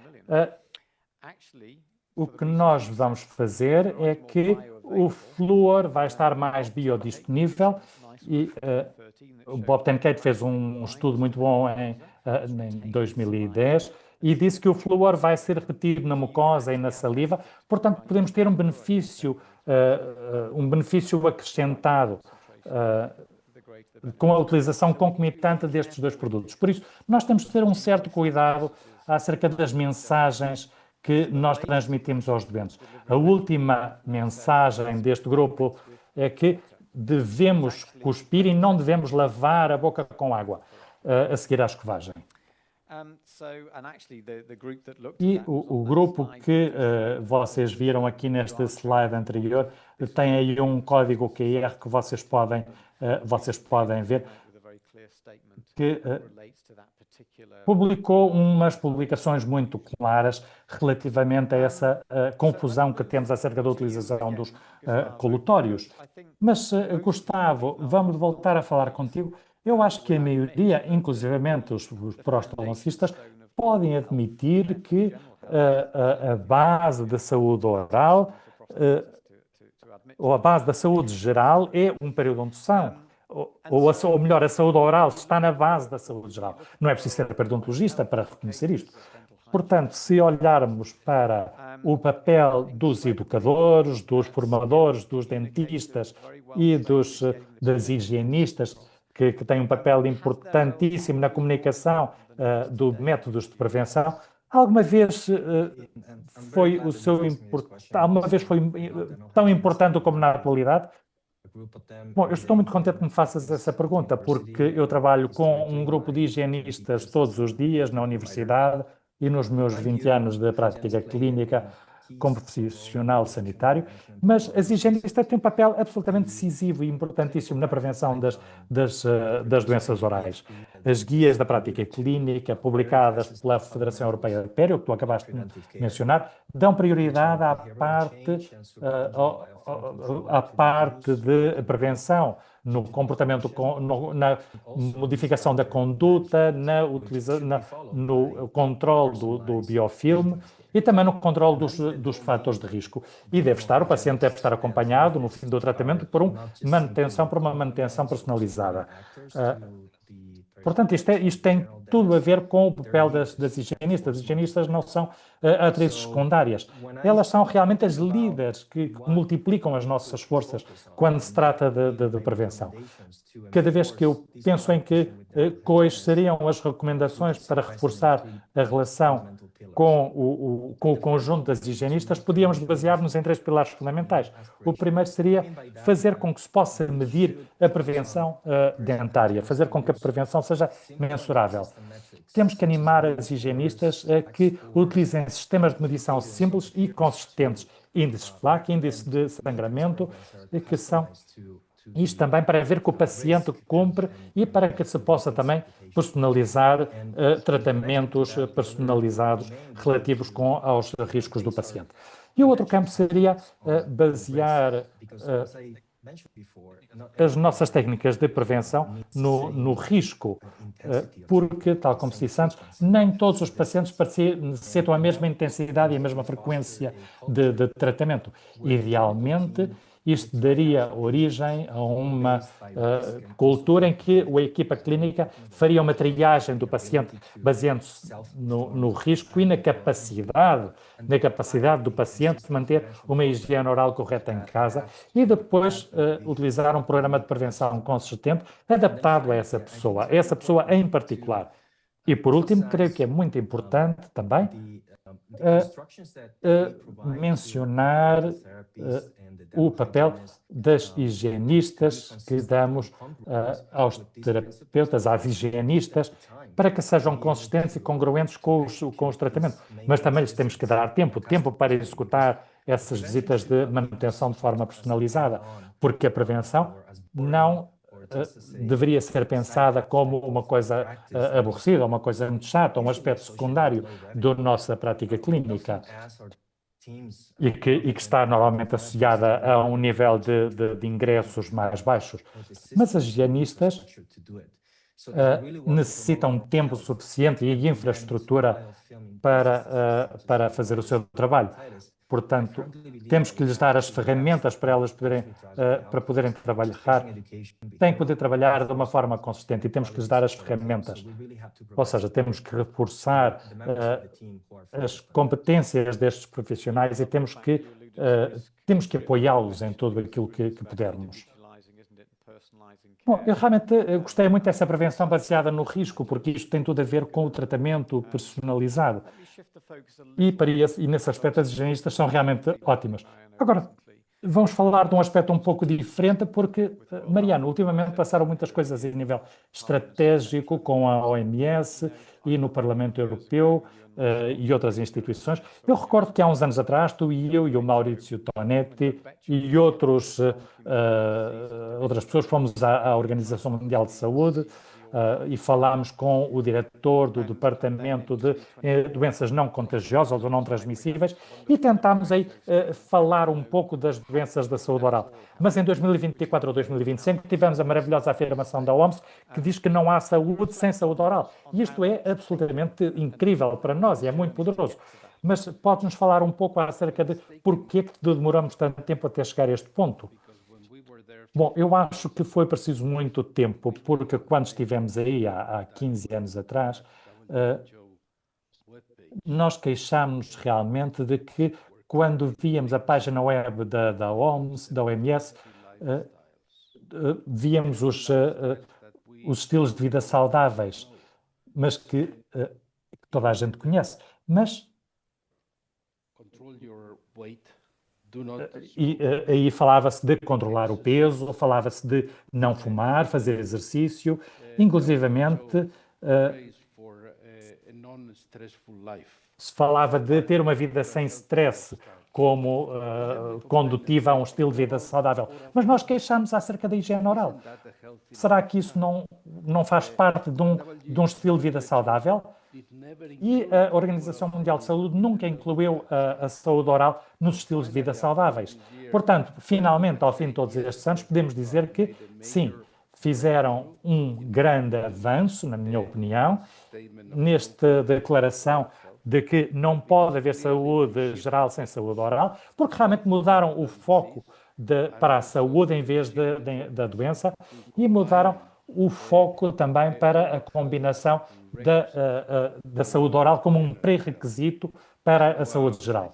o que nós vamos fazer é que o flúor vai estar mais biodisponível e o Bob Tenkate fez um estudo muito bom em 2010 e disse que o flúor vai ser retido na mucosa e na saliva, portanto podemos ter um benefício acrescentado. com a utilização concomitante destes dois produtos. Por isso, nós temos de ter um certo cuidado acerca das mensagens que nós transmitimos aos doentes. A última mensagem deste grupo é que devemos cuspir e não devemos lavar a boca com água a seguir à escovagem. E o grupo que vocês viram aqui neste slide anterior tem aí um código QR que vocês podem ver, que publicou umas publicações muito claras relativamente a essa confusão que temos acerca da utilização dos colutórios. Mas, Gustavo, vamos voltar a falar contigo. Eu acho que a maioria, inclusivamente os prostoloncistas, podem admitir que a base da saúde oral ou a base da saúde geral é um periodontoção. Ou melhor, a saúde oral está na base da saúde geral. Não é preciso ser periodontologista para reconhecer isto. Portanto, se olharmos para o papel dos educadores, dos formadores, dos dentistas e das higienistas, que têm um papel importantíssimo na comunicação do métodos de prevenção, alguma vez foi tão importante como na atualidade? Bom, eu estou muito contente que me faças essa pergunta, porque eu trabalho com um grupo de higienistas todos os dias na universidade e nos meus 20 anos de prática clínica como profissional sanitário, mas as higienistas têm um papel absolutamente decisivo e importantíssimo na prevenção das doenças orais. As guias da prática clínica, publicadas pela Federação Europeia de Pério, que tu acabaste de mencionar, dão prioridade à parte de prevenção no comportamento, na modificação da conduta, no controle do biofilme e também no controle dos fatores de risco. E o paciente deve estar acompanhado no fim do tratamento por uma manutenção personalizada. Portanto, isto tem tudo a ver com o papel das higienistas. As higienistas não são atrizes secundárias. Elas são realmente as líderes que multiplicam as nossas forças quando se trata de prevenção. Cada vez que eu penso em quais seriam as recomendações para reforçar a relação com o conjunto das higienistas, podíamos basear-nos em 3 pilares fundamentais. O primeiro seria fazer com que se possa medir a prevenção dentária, fazer com que a prevenção seja mensurável. Temos que animar as higienistas a que utilizem sistemas de medição simples e consistentes, índices de placa, índice de sangramento, que são isto também para ver que o paciente cumpre e para que se possa também personalizar tratamentos personalizados relativos aos riscos do paciente. E o outro campo seria basear as nossas técnicas de prevenção no risco, porque, tal como se disse antes, nem todos os pacientes necessitam a mesma intensidade e a mesma frequência de tratamento. Idealmente, isto daria origem a uma cultura em que a equipa clínica faria uma triagem do paciente baseando-se no risco e na capacidade do paciente de manter uma higiene oral correta em casa e depois utilizar um programa de prevenção consistente adaptado a essa pessoa em particular. E por último, creio que é muito importante também mencionar o papel das higienistas que damos aos terapeutas, às higienistas, para que sejam consistentes e congruentes com os tratamentos. Mas também lhes temos que dar tempo para executar essas visitas de manutenção de forma personalizada, porque a prevenção não deveria ser pensada como uma coisa aborrecida, uma coisa muito chata, um aspecto secundário da nossa prática clínica e que está normalmente associada a um nível de ingressos mais baixos. Mas as higienistas necessitam tempo suficiente e infraestrutura para fazer o seu trabalho. Portanto, temos que lhes dar as ferramentas para poderem trabalhar. Têm que poder trabalhar de uma forma consistente e temos que lhes dar as ferramentas. Ou seja, temos que reforçar as competências destes profissionais e temos que apoiá-los em tudo aquilo que pudermos. Bom, eu realmente gostei muito dessa prevenção baseada no risco, porque isto tem tudo a ver com o tratamento personalizado. E nesse aspecto as higienistas são realmente ótimas. Agora, vamos falar de um aspecto um pouco diferente, porque, Mariano, ultimamente passaram muitas coisas a nível estratégico com a OMS e no Parlamento Europeu, e outras instituições. Eu recordo que há uns anos atrás, tu e eu e o Maurizio Tonetti e outras pessoas fomos à Organização Mundial de Saúde, e falámos com o diretor do Departamento de Doenças Não Contagiosas ou Não Transmissíveis e tentámos aí falar um pouco das doenças da saúde oral. Mas em 2024 ou 2025 tivemos a maravilhosa afirmação da OMS que diz que não há saúde sem saúde oral. E isto é absolutamente incrível para nós e é muito poderoso. Mas podes-nos falar um pouco acerca de porquê que demoramos tanto tempo até chegar a este ponto? Bom, eu acho que foi preciso muito tempo, porque quando estivemos aí há 15 anos atrás, eh, nós queixámos realmente de que quando víamos a página web da OMS, da OMS, eh, víamos os estilos de vida saudáveis, mas que toda a gente conhece. Mas aí falava-se de controlar o peso, falava-se de não fumar, fazer exercício, inclusivamente se falava de ter uma vida sem stress como condutiva a um estilo de vida saudável. Mas nós queixamos acerca da higiene oral. Será que isso não faz parte de um estilo de vida saudável? E a Organização Mundial de Saúde nunca incluiu a saúde oral nos estilos de vida saudáveis. Portanto, finalmente, ao fim de todos estes anos, podemos dizer que, sim, fizeram um grande avanço, na minha opinião, nesta declaração de que não pode haver saúde geral sem saúde oral, porque realmente mudaram o foco para a saúde em vez da doença e mudaram o foco também para a combinação da saúde oral como um pré-requisito para a saúde geral.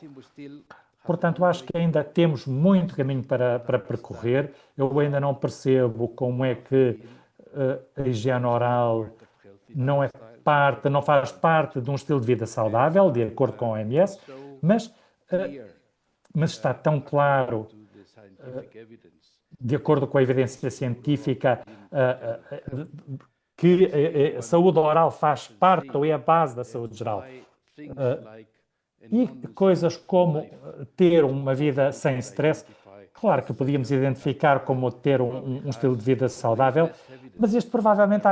Portanto, acho que ainda temos muito caminho para percorrer. Eu ainda não percebo como é que a higiene oral não faz parte de um estilo de vida saudável, de acordo com a OMS, mas, mas está tão claro, de acordo com a evidência científica, que a saúde oral faz parte ou é a base da saúde geral. E coisas como ter uma vida sem stress, claro que podíamos identificar como ter um estilo de vida saudável, mas este provavelmente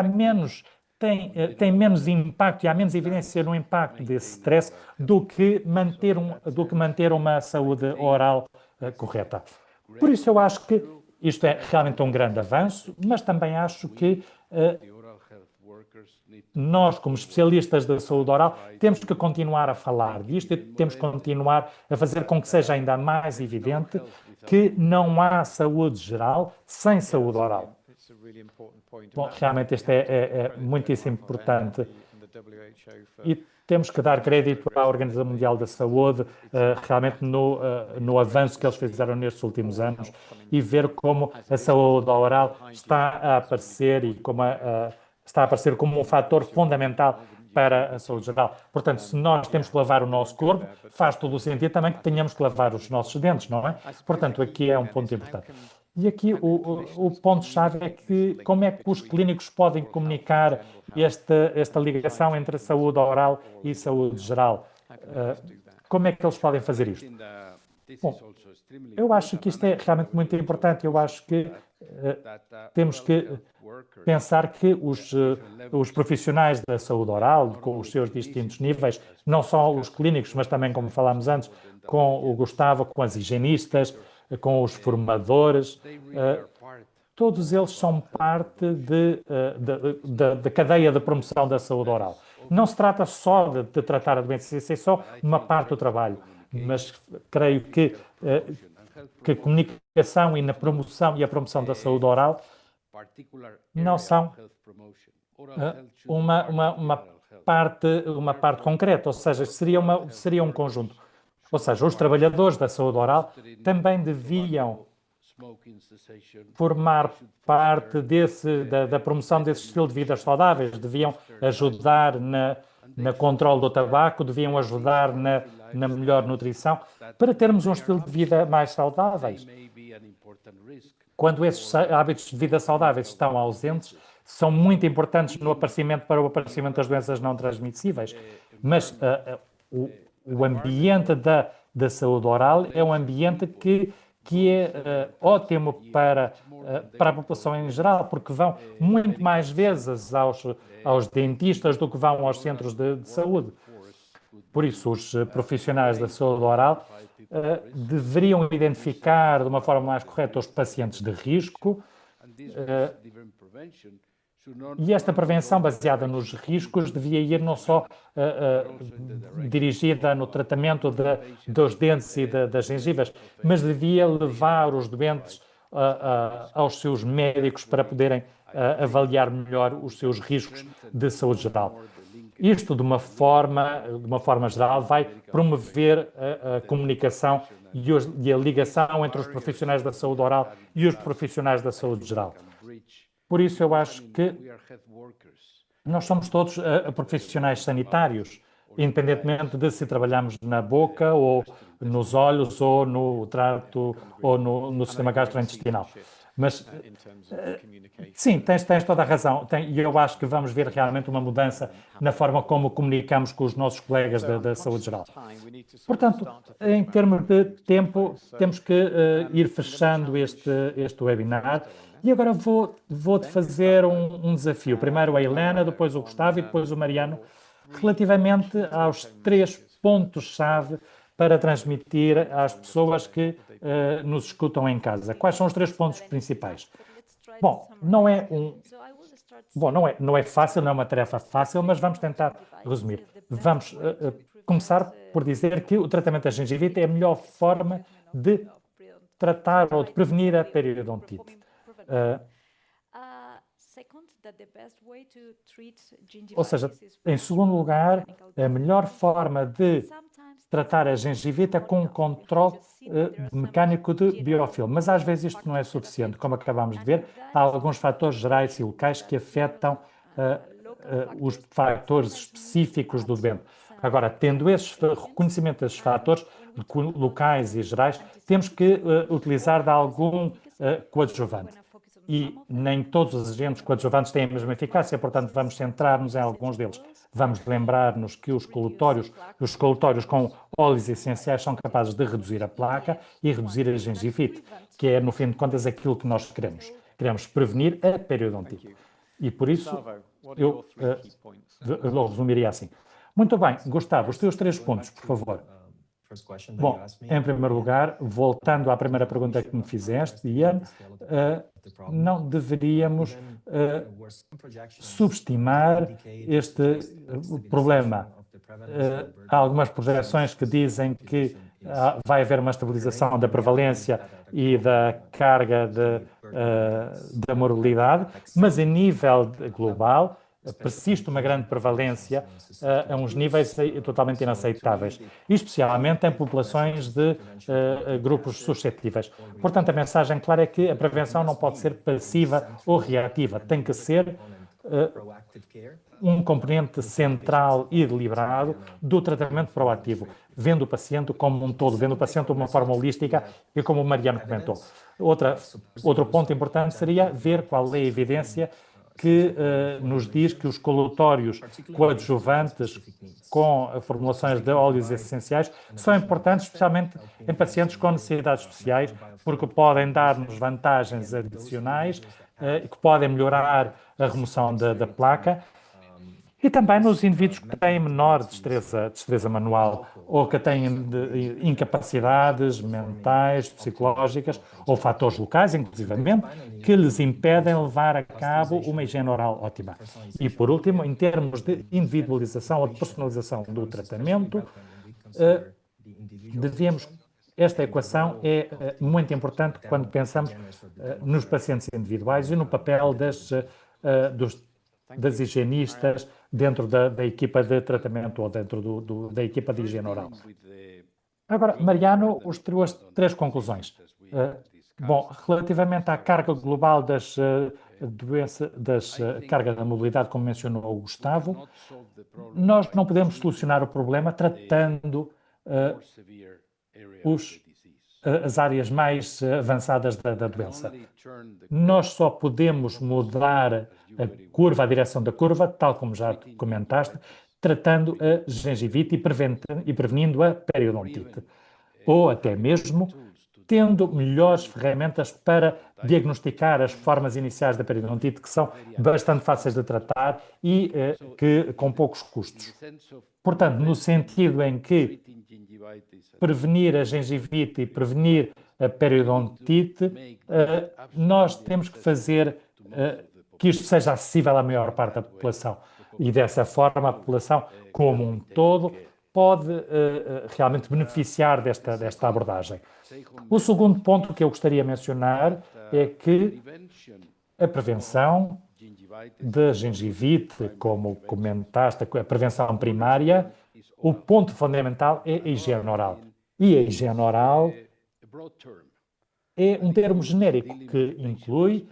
tem menos impacto e há menos evidência no impacto desse stress do que manter uma saúde oral correta. Por isso eu acho que isto é realmente um grande avanço, mas também acho que nós, como especialistas da saúde oral, temos que continuar a falar disto e temos que continuar a fazer com que seja ainda mais evidente que não há saúde geral sem saúde oral. Bom, realmente isto é muitíssimo importante e temos que dar crédito à Organização Mundial da Saúde, realmente no avanço que eles fizeram nestes últimos anos e ver como a saúde oral está a aparecer e como está a aparecer como um fator fundamental para a saúde geral. Portanto, se nós temos que lavar o nosso corpo, faz todo o sentido também que tenhamos que lavar os nossos dentes, não é? Portanto, aqui é um ponto importante. E aqui o ponto-chave é que como é que os clínicos podem comunicar esta ligação entre a saúde oral e saúde geral? Como é que eles podem fazer isto? Bom, eu acho que isto é realmente muito importante. Eu acho que temos que pensar que os profissionais da saúde oral, com os seus distintos níveis, não só os clínicos, mas também, como falámos antes, com o Gustavo, com as higienistas, com os formadores, todos eles são parte da cadeia de promoção da saúde oral. Não se trata só de tratar a doença, isso é só uma parte do trabalho, mas creio que a comunicação e na promoção e a promoção da saúde oral não são uma parte concreta, ou seja, seria um conjunto. Ou seja, os trabalhadores da saúde oral também deviam formar parte da promoção desse estilo de vida saudáveis, deviam ajudar na controle do tabaco, deviam ajudar na melhor nutrição, para termos um estilo de vida mais saudáveis. Quando esses hábitos de vida saudáveis estão ausentes, são muito importantes para o aparecimento das doenças não transmissíveis. Mas o ambiente da saúde oral é um ambiente que é ótimo para a população em geral, porque vão muito mais vezes aos dentistas do que vão aos centros de saúde. Por isso, os profissionais da saúde oral deveriam identificar de uma forma mais correta os pacientes de risco e esta prevenção baseada nos riscos devia ir não só dirigida no tratamento dos dentes e das gengivas, mas devia levar os doentes aos seus médicos para poderem avaliar melhor os seus riscos de saúde geral. Isto, de uma forma geral, vai promover a comunicação e a ligação entre os profissionais da saúde oral e os profissionais da saúde geral. Por isso, eu acho que nós somos todos profissionais sanitários, independentemente de se trabalhamos na boca, ou nos olhos, ou no trato, ou no sistema gastrointestinal. Mas, sim, tens toda a razão. E eu acho que vamos ver realmente uma mudança na forma como comunicamos com os nossos colegas da saúde geral. Portanto, em termos de tempo, temos que ir fechando este webinar. E agora vou-te fazer um desafio. Primeiro a Helena, depois o Gustavo e depois o Mariano, relativamente aos 3 pontos-chave para transmitir às pessoas que nos escutam em casa. Quais são os 3 pontos principais? Bom, não é fácil, não é uma tarefa fácil, mas vamos tentar resumir. Vamos começar por dizer que o tratamento da gengivite é a melhor forma de tratar ou de prevenir a periodontite. Ou seja, em segundo lugar, a melhor forma de tratar a gengivite é com um controle mecânico de biofilme. Mas às vezes isto não é suficiente. Como acabamos de ver, há alguns fatores gerais e locais que afetam os fatores específicos do doente. Agora, tendo reconhecimento desses fatores locais e gerais, temos que utilizar de algum coadjuvante. E nem todos os agentes coadjuvantes têm a mesma eficácia, portanto, vamos centrar-nos em alguns deles. Vamos lembrar-nos que os colutórios com óleos essenciais são capazes de reduzir a placa e reduzir a gengivite, que é, no fim de contas, aquilo que nós queremos. Queremos prevenir a periodontite. E por isso, eu resumiria assim. Muito bem, Gustavo, os teus 3 pontos, por favor. Bom, em primeiro lugar, voltando à primeira pergunta que me fizeste, Ian, não deveríamos subestimar este problema. Há algumas projeções que dizem que vai haver uma estabilização da prevalência e da carga da mortalidade, mas a nível global persiste uma grande prevalência a uns níveis totalmente inaceitáveis, especialmente em populações de grupos suscetíveis. Portanto, a mensagem clara é que a prevenção não pode ser passiva ou reativa, tem que ser um componente central e deliberado do tratamento proativo, vendo o paciente como um todo, vendo o paciente de uma forma holística e como o Mariano comentou. Outro ponto importante seria ver qual é a evidência que nos diz que os colutórios coadjuvantes com formulações de óleos essenciais são importantes, especialmente em pacientes com necessidades especiais, porque podem dar-nos vantagens adicionais que podem melhorar a remoção da placa, e também nos indivíduos que têm menor destreza manual ou que têm incapacidades mentais, psicológicas ou fatores locais, inclusivamente, que lhes impedem levar a cabo uma higiene oral ótima. E, por último, em termos de individualização ou de personalização do tratamento, esta equação é muito importante quando pensamos nos pacientes individuais e no papel das higienistas dentro da equipa de tratamento ou dentro da equipa de higiene oral. Agora, Mariano, as tuas 3 conclusões. Bom, relativamente à carga global das carga da mobilidade, como mencionou o Gustavo, nós não podemos solucionar o problema tratando as áreas mais avançadas da doença. Nós só podemos mudar a curva, a direção da curva, tal como já comentaste, tratando a gengivite e prevenindo a periodontite. Ou até mesmo tendo melhores ferramentas para diagnosticar as formas iniciais da periodontite, que são bastante fáceis de tratar e com poucos custos. Portanto, no sentido em que prevenir a gengivite e prevenir a periodontite, nós temos que fazer que isto seja acessível à maior parte da população. E dessa forma, a população como um todo pode realmente beneficiar desta abordagem. O segundo ponto que eu gostaria de mencionar é que a prevenção da gengivite, como comentaste, a prevenção primária, o ponto fundamental é a higiene oral. E a higiene oral é um termo genérico que inclui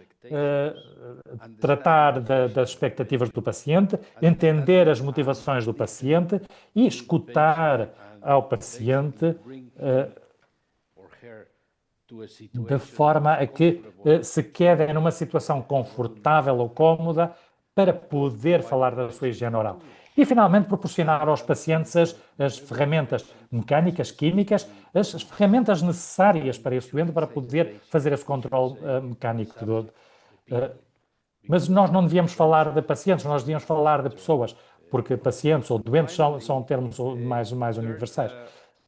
tratar das expectativas do paciente, entender as motivações do paciente e escutar ao paciente de forma a que se quede numa situação confortável ou cómoda para poder falar da sua higiene oral. E, finalmente, proporcionar aos pacientes as ferramentas mecânicas, químicas, as ferramentas necessárias para esse doente para poder fazer esse controle mecânico. Mas nós não devíamos falar de pacientes, nós devíamos falar de pessoas, porque pacientes ou doentes são termos mais universais.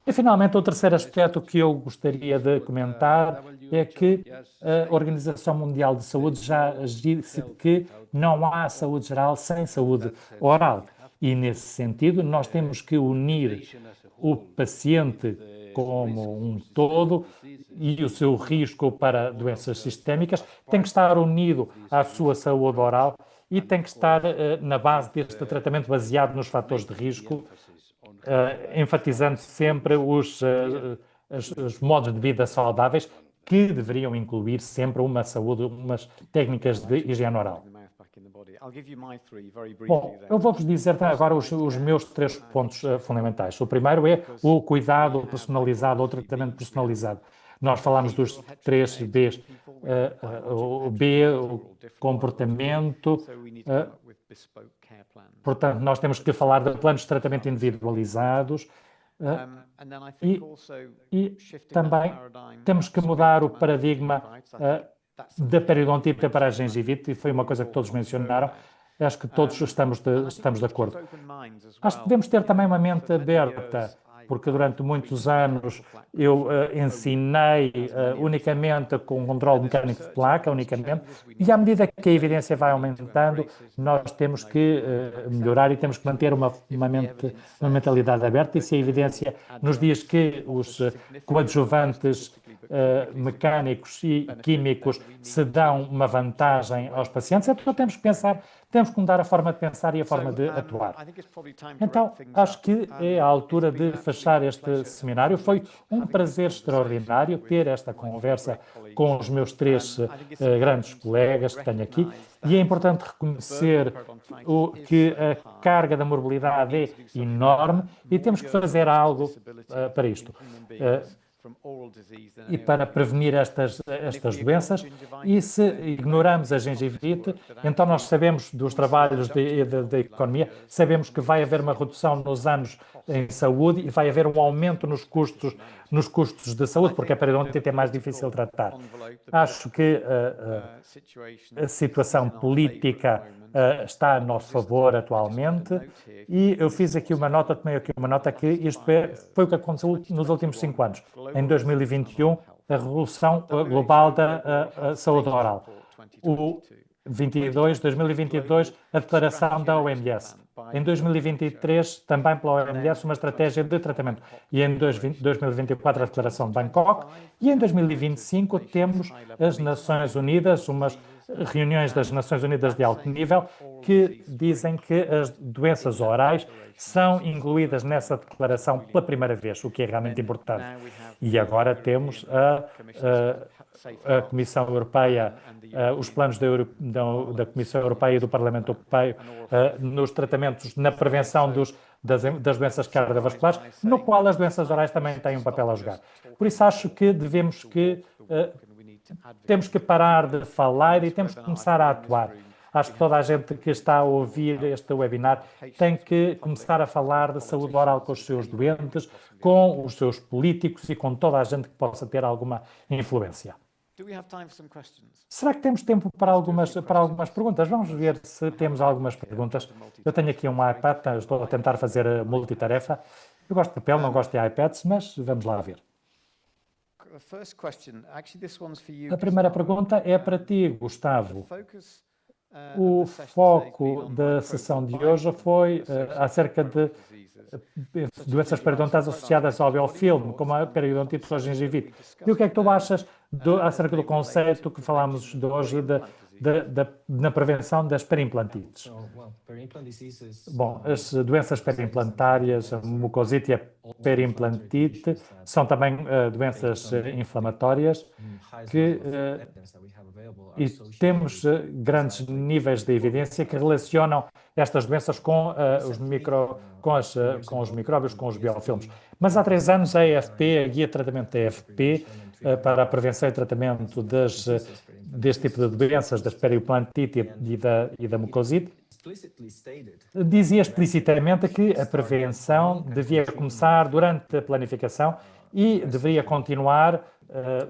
E, finalmente, o terceiro aspecto que eu gostaria de comentar é que a Organização Mundial de Saúde já disse que não há saúde geral sem saúde oral. E, nesse sentido, nós temos que unir o paciente como um todo e o seu risco para doenças sistémicas tem que estar unido à sua saúde oral e tem que estar na base deste tratamento baseado nos fatores de risco, enfatizando sempre os modos de vida saudáveis que deveriam incluir sempre umas técnicas de higiene oral. Bom, eu vou-vos dizer agora os meus 3 pontos fundamentais. O primeiro é o cuidado personalizado, ou tratamento personalizado. Nós falamos dos 3 Bs. O B, o comportamento. Portanto, nós temos que falar de planos de tratamento individualizados. E também temos que mudar o paradigma da periodontite para a gengivite, e foi uma coisa que todos mencionaram. Acho que todos estamos de acordo. Acho que devemos ter também uma mente aberta, porque durante muitos anos eu ensinei unicamente com controle mecânico de placa, unicamente, e à medida que a evidência vai aumentando, nós temos que melhorar e temos que manter uma mentalidade aberta, e se a evidência nos diz que os coadjuvantes mecânicos e químicos se dão uma vantagem aos pacientes, então temos que mudar a forma de pensar e a forma de atuar. Então, acho que é a altura de fechar este seminário. Foi um prazer extraordinário ter esta conversa com os meus 3 grandes colegas que tenho aqui, e é importante reconhecer que a carga da morbilidade é enorme e temos que fazer algo para isto. E para prevenir estas doenças, e se ignoramos a gengivite, então nós sabemos dos trabalhos da economia, sabemos que vai haver uma redução nos anos em saúde e vai haver um aumento nos custos de saúde, porque a periodontite é mais difícil de tratar. Acho que a situação política está a nosso favor atualmente, e eu fiz aqui uma nota, tomei aqui uma nota que isto foi o que aconteceu nos últimos 5 anos. Em 2021, a Revolução Global da Saúde Oral. 2022, a declaração da OMS. Em 2023, também pela OMS, uma estratégia de tratamento. E em 2024, a declaração de Bangkok. E em 2025, temos as Nações Unidas, umas reuniões das Nações Unidas de alto nível, que dizem que as doenças orais são incluídas nessa declaração pela primeira vez, o que é realmente importante. E agora temos a Comissão Europeia, os planos da Comissão Europeia e do Parlamento Europeu nos tratamentos, na prevenção das doenças cardiovasculares, no qual as doenças orais também têm um papel a jogar. Por isso acho que temos que parar de falar e temos que começar a atuar. Acho que toda a gente que está a ouvir este webinar tem que começar a falar de saúde oral com os seus doentes, com os seus políticos e com toda a gente que possa ter alguma influência. Será que temos tempo para algumas perguntas? Vamos ver se temos algumas perguntas. Eu tenho aqui um iPad, estou a tentar fazer multitarefa. Eu gosto de papel, não gosto de iPads, mas vamos lá ver. A primeira pergunta é para ti, Gustavo. O foco da sessão de hoje foi acerca de doenças periodontais associadas ao biofilme, como a periodontite ou gengivite. E o que é que tu achas acerca do conceito que falámos de hoje na prevenção das perimplantites? Bom, as doenças perimplantárias, a mucosite e a perimplantite, são também doenças inflamatórias e temos grandes níveis de evidência que relacionam estas doenças com os micróbios, com os biofilmes. Mas há 3 anos a AFP, a Guia de Tratamento da AFP, para a prevenção e tratamento deste tipo de doenças, das periplantite e da mucosite, dizia explicitamente que a prevenção devia começar durante a planificação e deveria continuar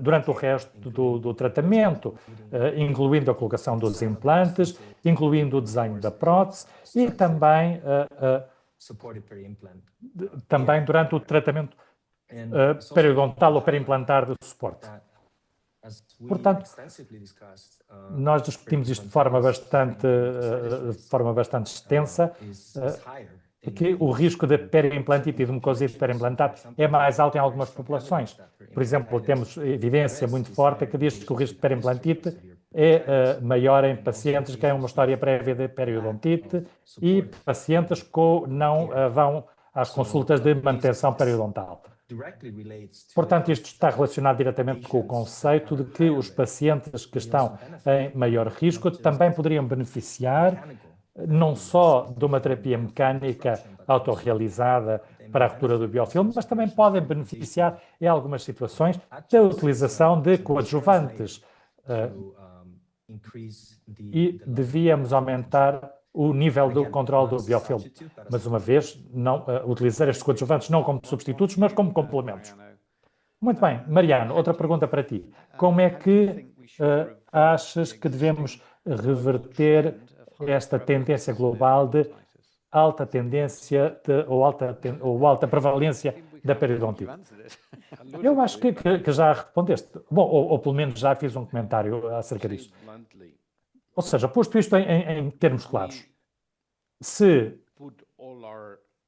durante o resto do tratamento, incluindo a colocação dos implantes, incluindo o desenho da prótese e também durante o tratamento periodontal ou perimplantar de suporte. Portanto, nós discutimos isto de forma bastante extensa, que o risco de periimplantite e de mucosite perimplantar é mais alto em algumas populações. Por exemplo, temos evidência muito forte que diz que o risco de periimplantite é maior em pacientes que têm uma história prévia de periodontite e pacientes que não vão às consultas de manutenção periodontal. Portanto, isto está relacionado diretamente com o conceito de que os pacientes que estão em maior risco também poderiam beneficiar não só de uma terapia mecânica autorrealizada para a ruptura do biofilme, mas também podem beneficiar, em algumas situações, da utilização de coadjuvantes. E devíamos aumentar o nível do controle do biofilme. Mas, uma vez, utilizar estes coadjuvantes não como substitutos, mas como complementos. Muito bem. Mariano, outra pergunta para ti. Como é que achas que devemos reverter esta tendência global de alta tendência ou alta prevalência da periodontite? Eu acho que já respondeste. Bom, ou pelo menos já fiz um comentário acerca disso. Ou seja, posto isto em termos claros, se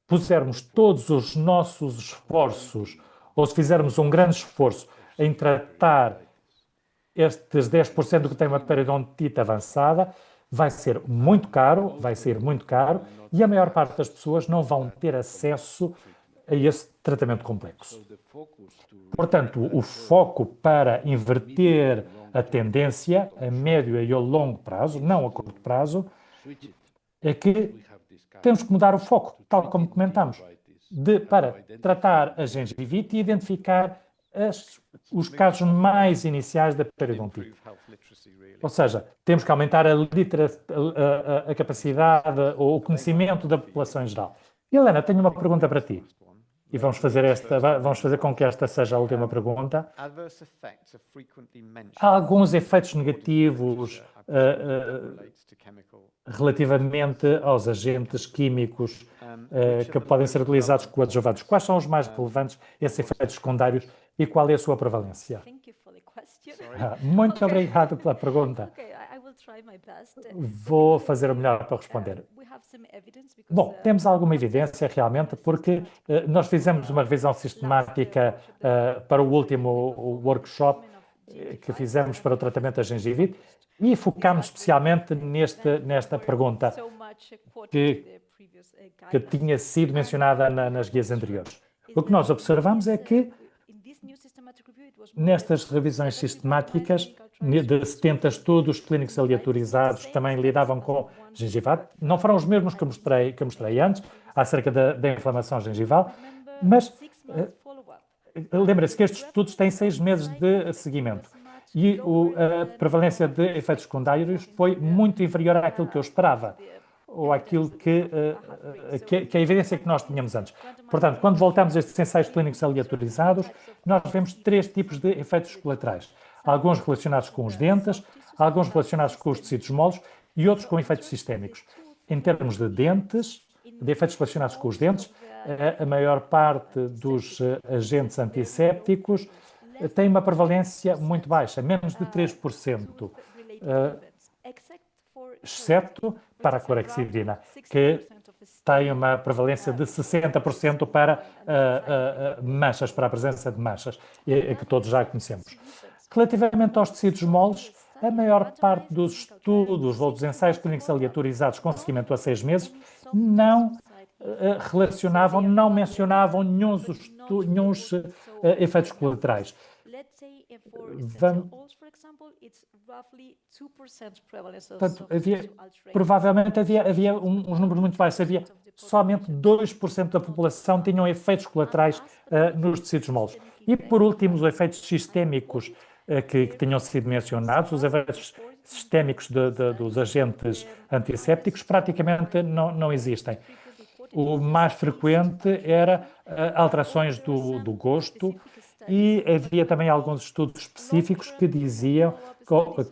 pusermos todos os nossos esforços, ou se fizermos um grande esforço em tratar estes 10% que têm uma periodontite avançada, vai ser muito caro, e a maior parte das pessoas não vão ter acesso a esse tratamento complexo. Portanto, o foco para inverter a tendência a médio e a longo prazo, não a curto prazo, é que temos que mudar o foco, tal como comentamos, para tratar a gengivite e identificar os casos mais iniciais da periodontite. Ou seja, temos que aumentar a capacidade ou o conhecimento da população em geral. Helena, tenho uma pergunta para ti. E vamos fazer com que esta seja a última pergunta. Há alguns efeitos negativos relativamente aos agentes químicos que podem ser utilizados coadjuvantes. Quais são os mais relevantes, esses efeitos secundários, e qual é a sua prevalência? Muito obrigado pela pergunta. Vou fazer o melhor para responder. Bom, temos alguma evidência realmente, porque nós fizemos uma revisão sistemática para o último workshop que fizemos para o tratamento da gengivite e focámos especialmente nesta pergunta que tinha sido mencionada nas guias anteriores. O que nós observamos é que nestas revisões sistemáticas, de 70 estudos clínicos aleatorizados que também lidavam com gengival, não foram os mesmos que eu mostrei antes, acerca da inflamação gengival, mas lembra-se que estes estudos têm 6 meses de seguimento e a prevalência de efeitos secundários foi muito inferior àquilo que eu esperava, ou àquilo que a evidência que nós tínhamos antes. Portanto, quando voltamos a estes ensaios clínicos aleatorizados, nós vemos 3 tipos de efeitos colaterais. Alguns relacionados com os dentes, alguns relacionados com os tecidos moles e outros com efeitos sistémicos. Em termos de dentes, de efeitos relacionados com os dentes, a maior parte dos agentes antissépticos tem uma prevalência muito baixa, menos de 3%, exceto para a clorexidina, que tem uma prevalência de 60% para manchas, para a presença de manchas, que todos já conhecemos. Relativamente aos tecidos moles, a maior parte dos estudos ou dos ensaios clínicos aleatorizados com seguimento a 6 meses não relacionavam, não mencionavam nenhum efeitos colaterais. Portanto, provavelmente havia uns números muito baixos, havia somente 2% da população tinham efeitos colaterais nos tecidos moles. E, por último, os efeitos sistémicos que tinham sido mencionados, os efeitos sistémicos dos agentes antissépticos praticamente não existem. O mais frequente era alterações do gosto e havia também alguns estudos específicos que diziam,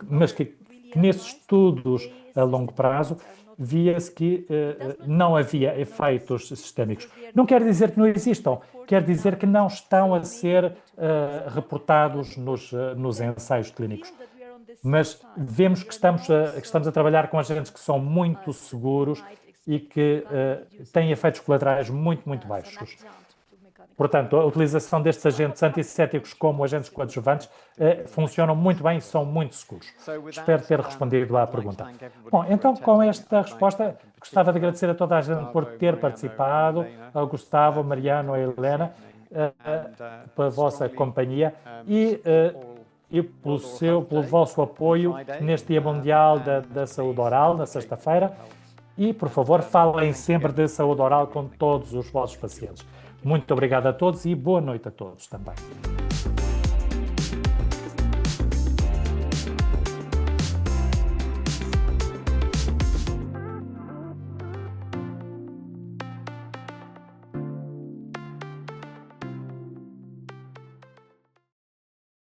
mas que nesses estudos a longo prazo via-se que não havia efeitos sistémicos. Não quer dizer que não existam, quer dizer que não estão a ser reportados nos ensaios clínicos. Mas vemos que estamos a trabalhar com agentes que são muito seguros e que têm efeitos colaterais muito, muito baixos. Portanto, a utilização destes agentes antissépticos como agentes coadjuvantes funcionam muito bem e são muito seguros. Espero ter respondido à pergunta. Bom, então, com esta resposta, gostava de agradecer a toda a gente por ter participado, ao Gustavo, ao Mariano, à Helena, pela vossa companhia e pelo vosso apoio neste Dia Mundial da Saúde Oral, na sexta-feira. E, por favor, falem sempre de saúde oral com todos os vossos pacientes. Muito obrigado a todos e boa noite a todos também.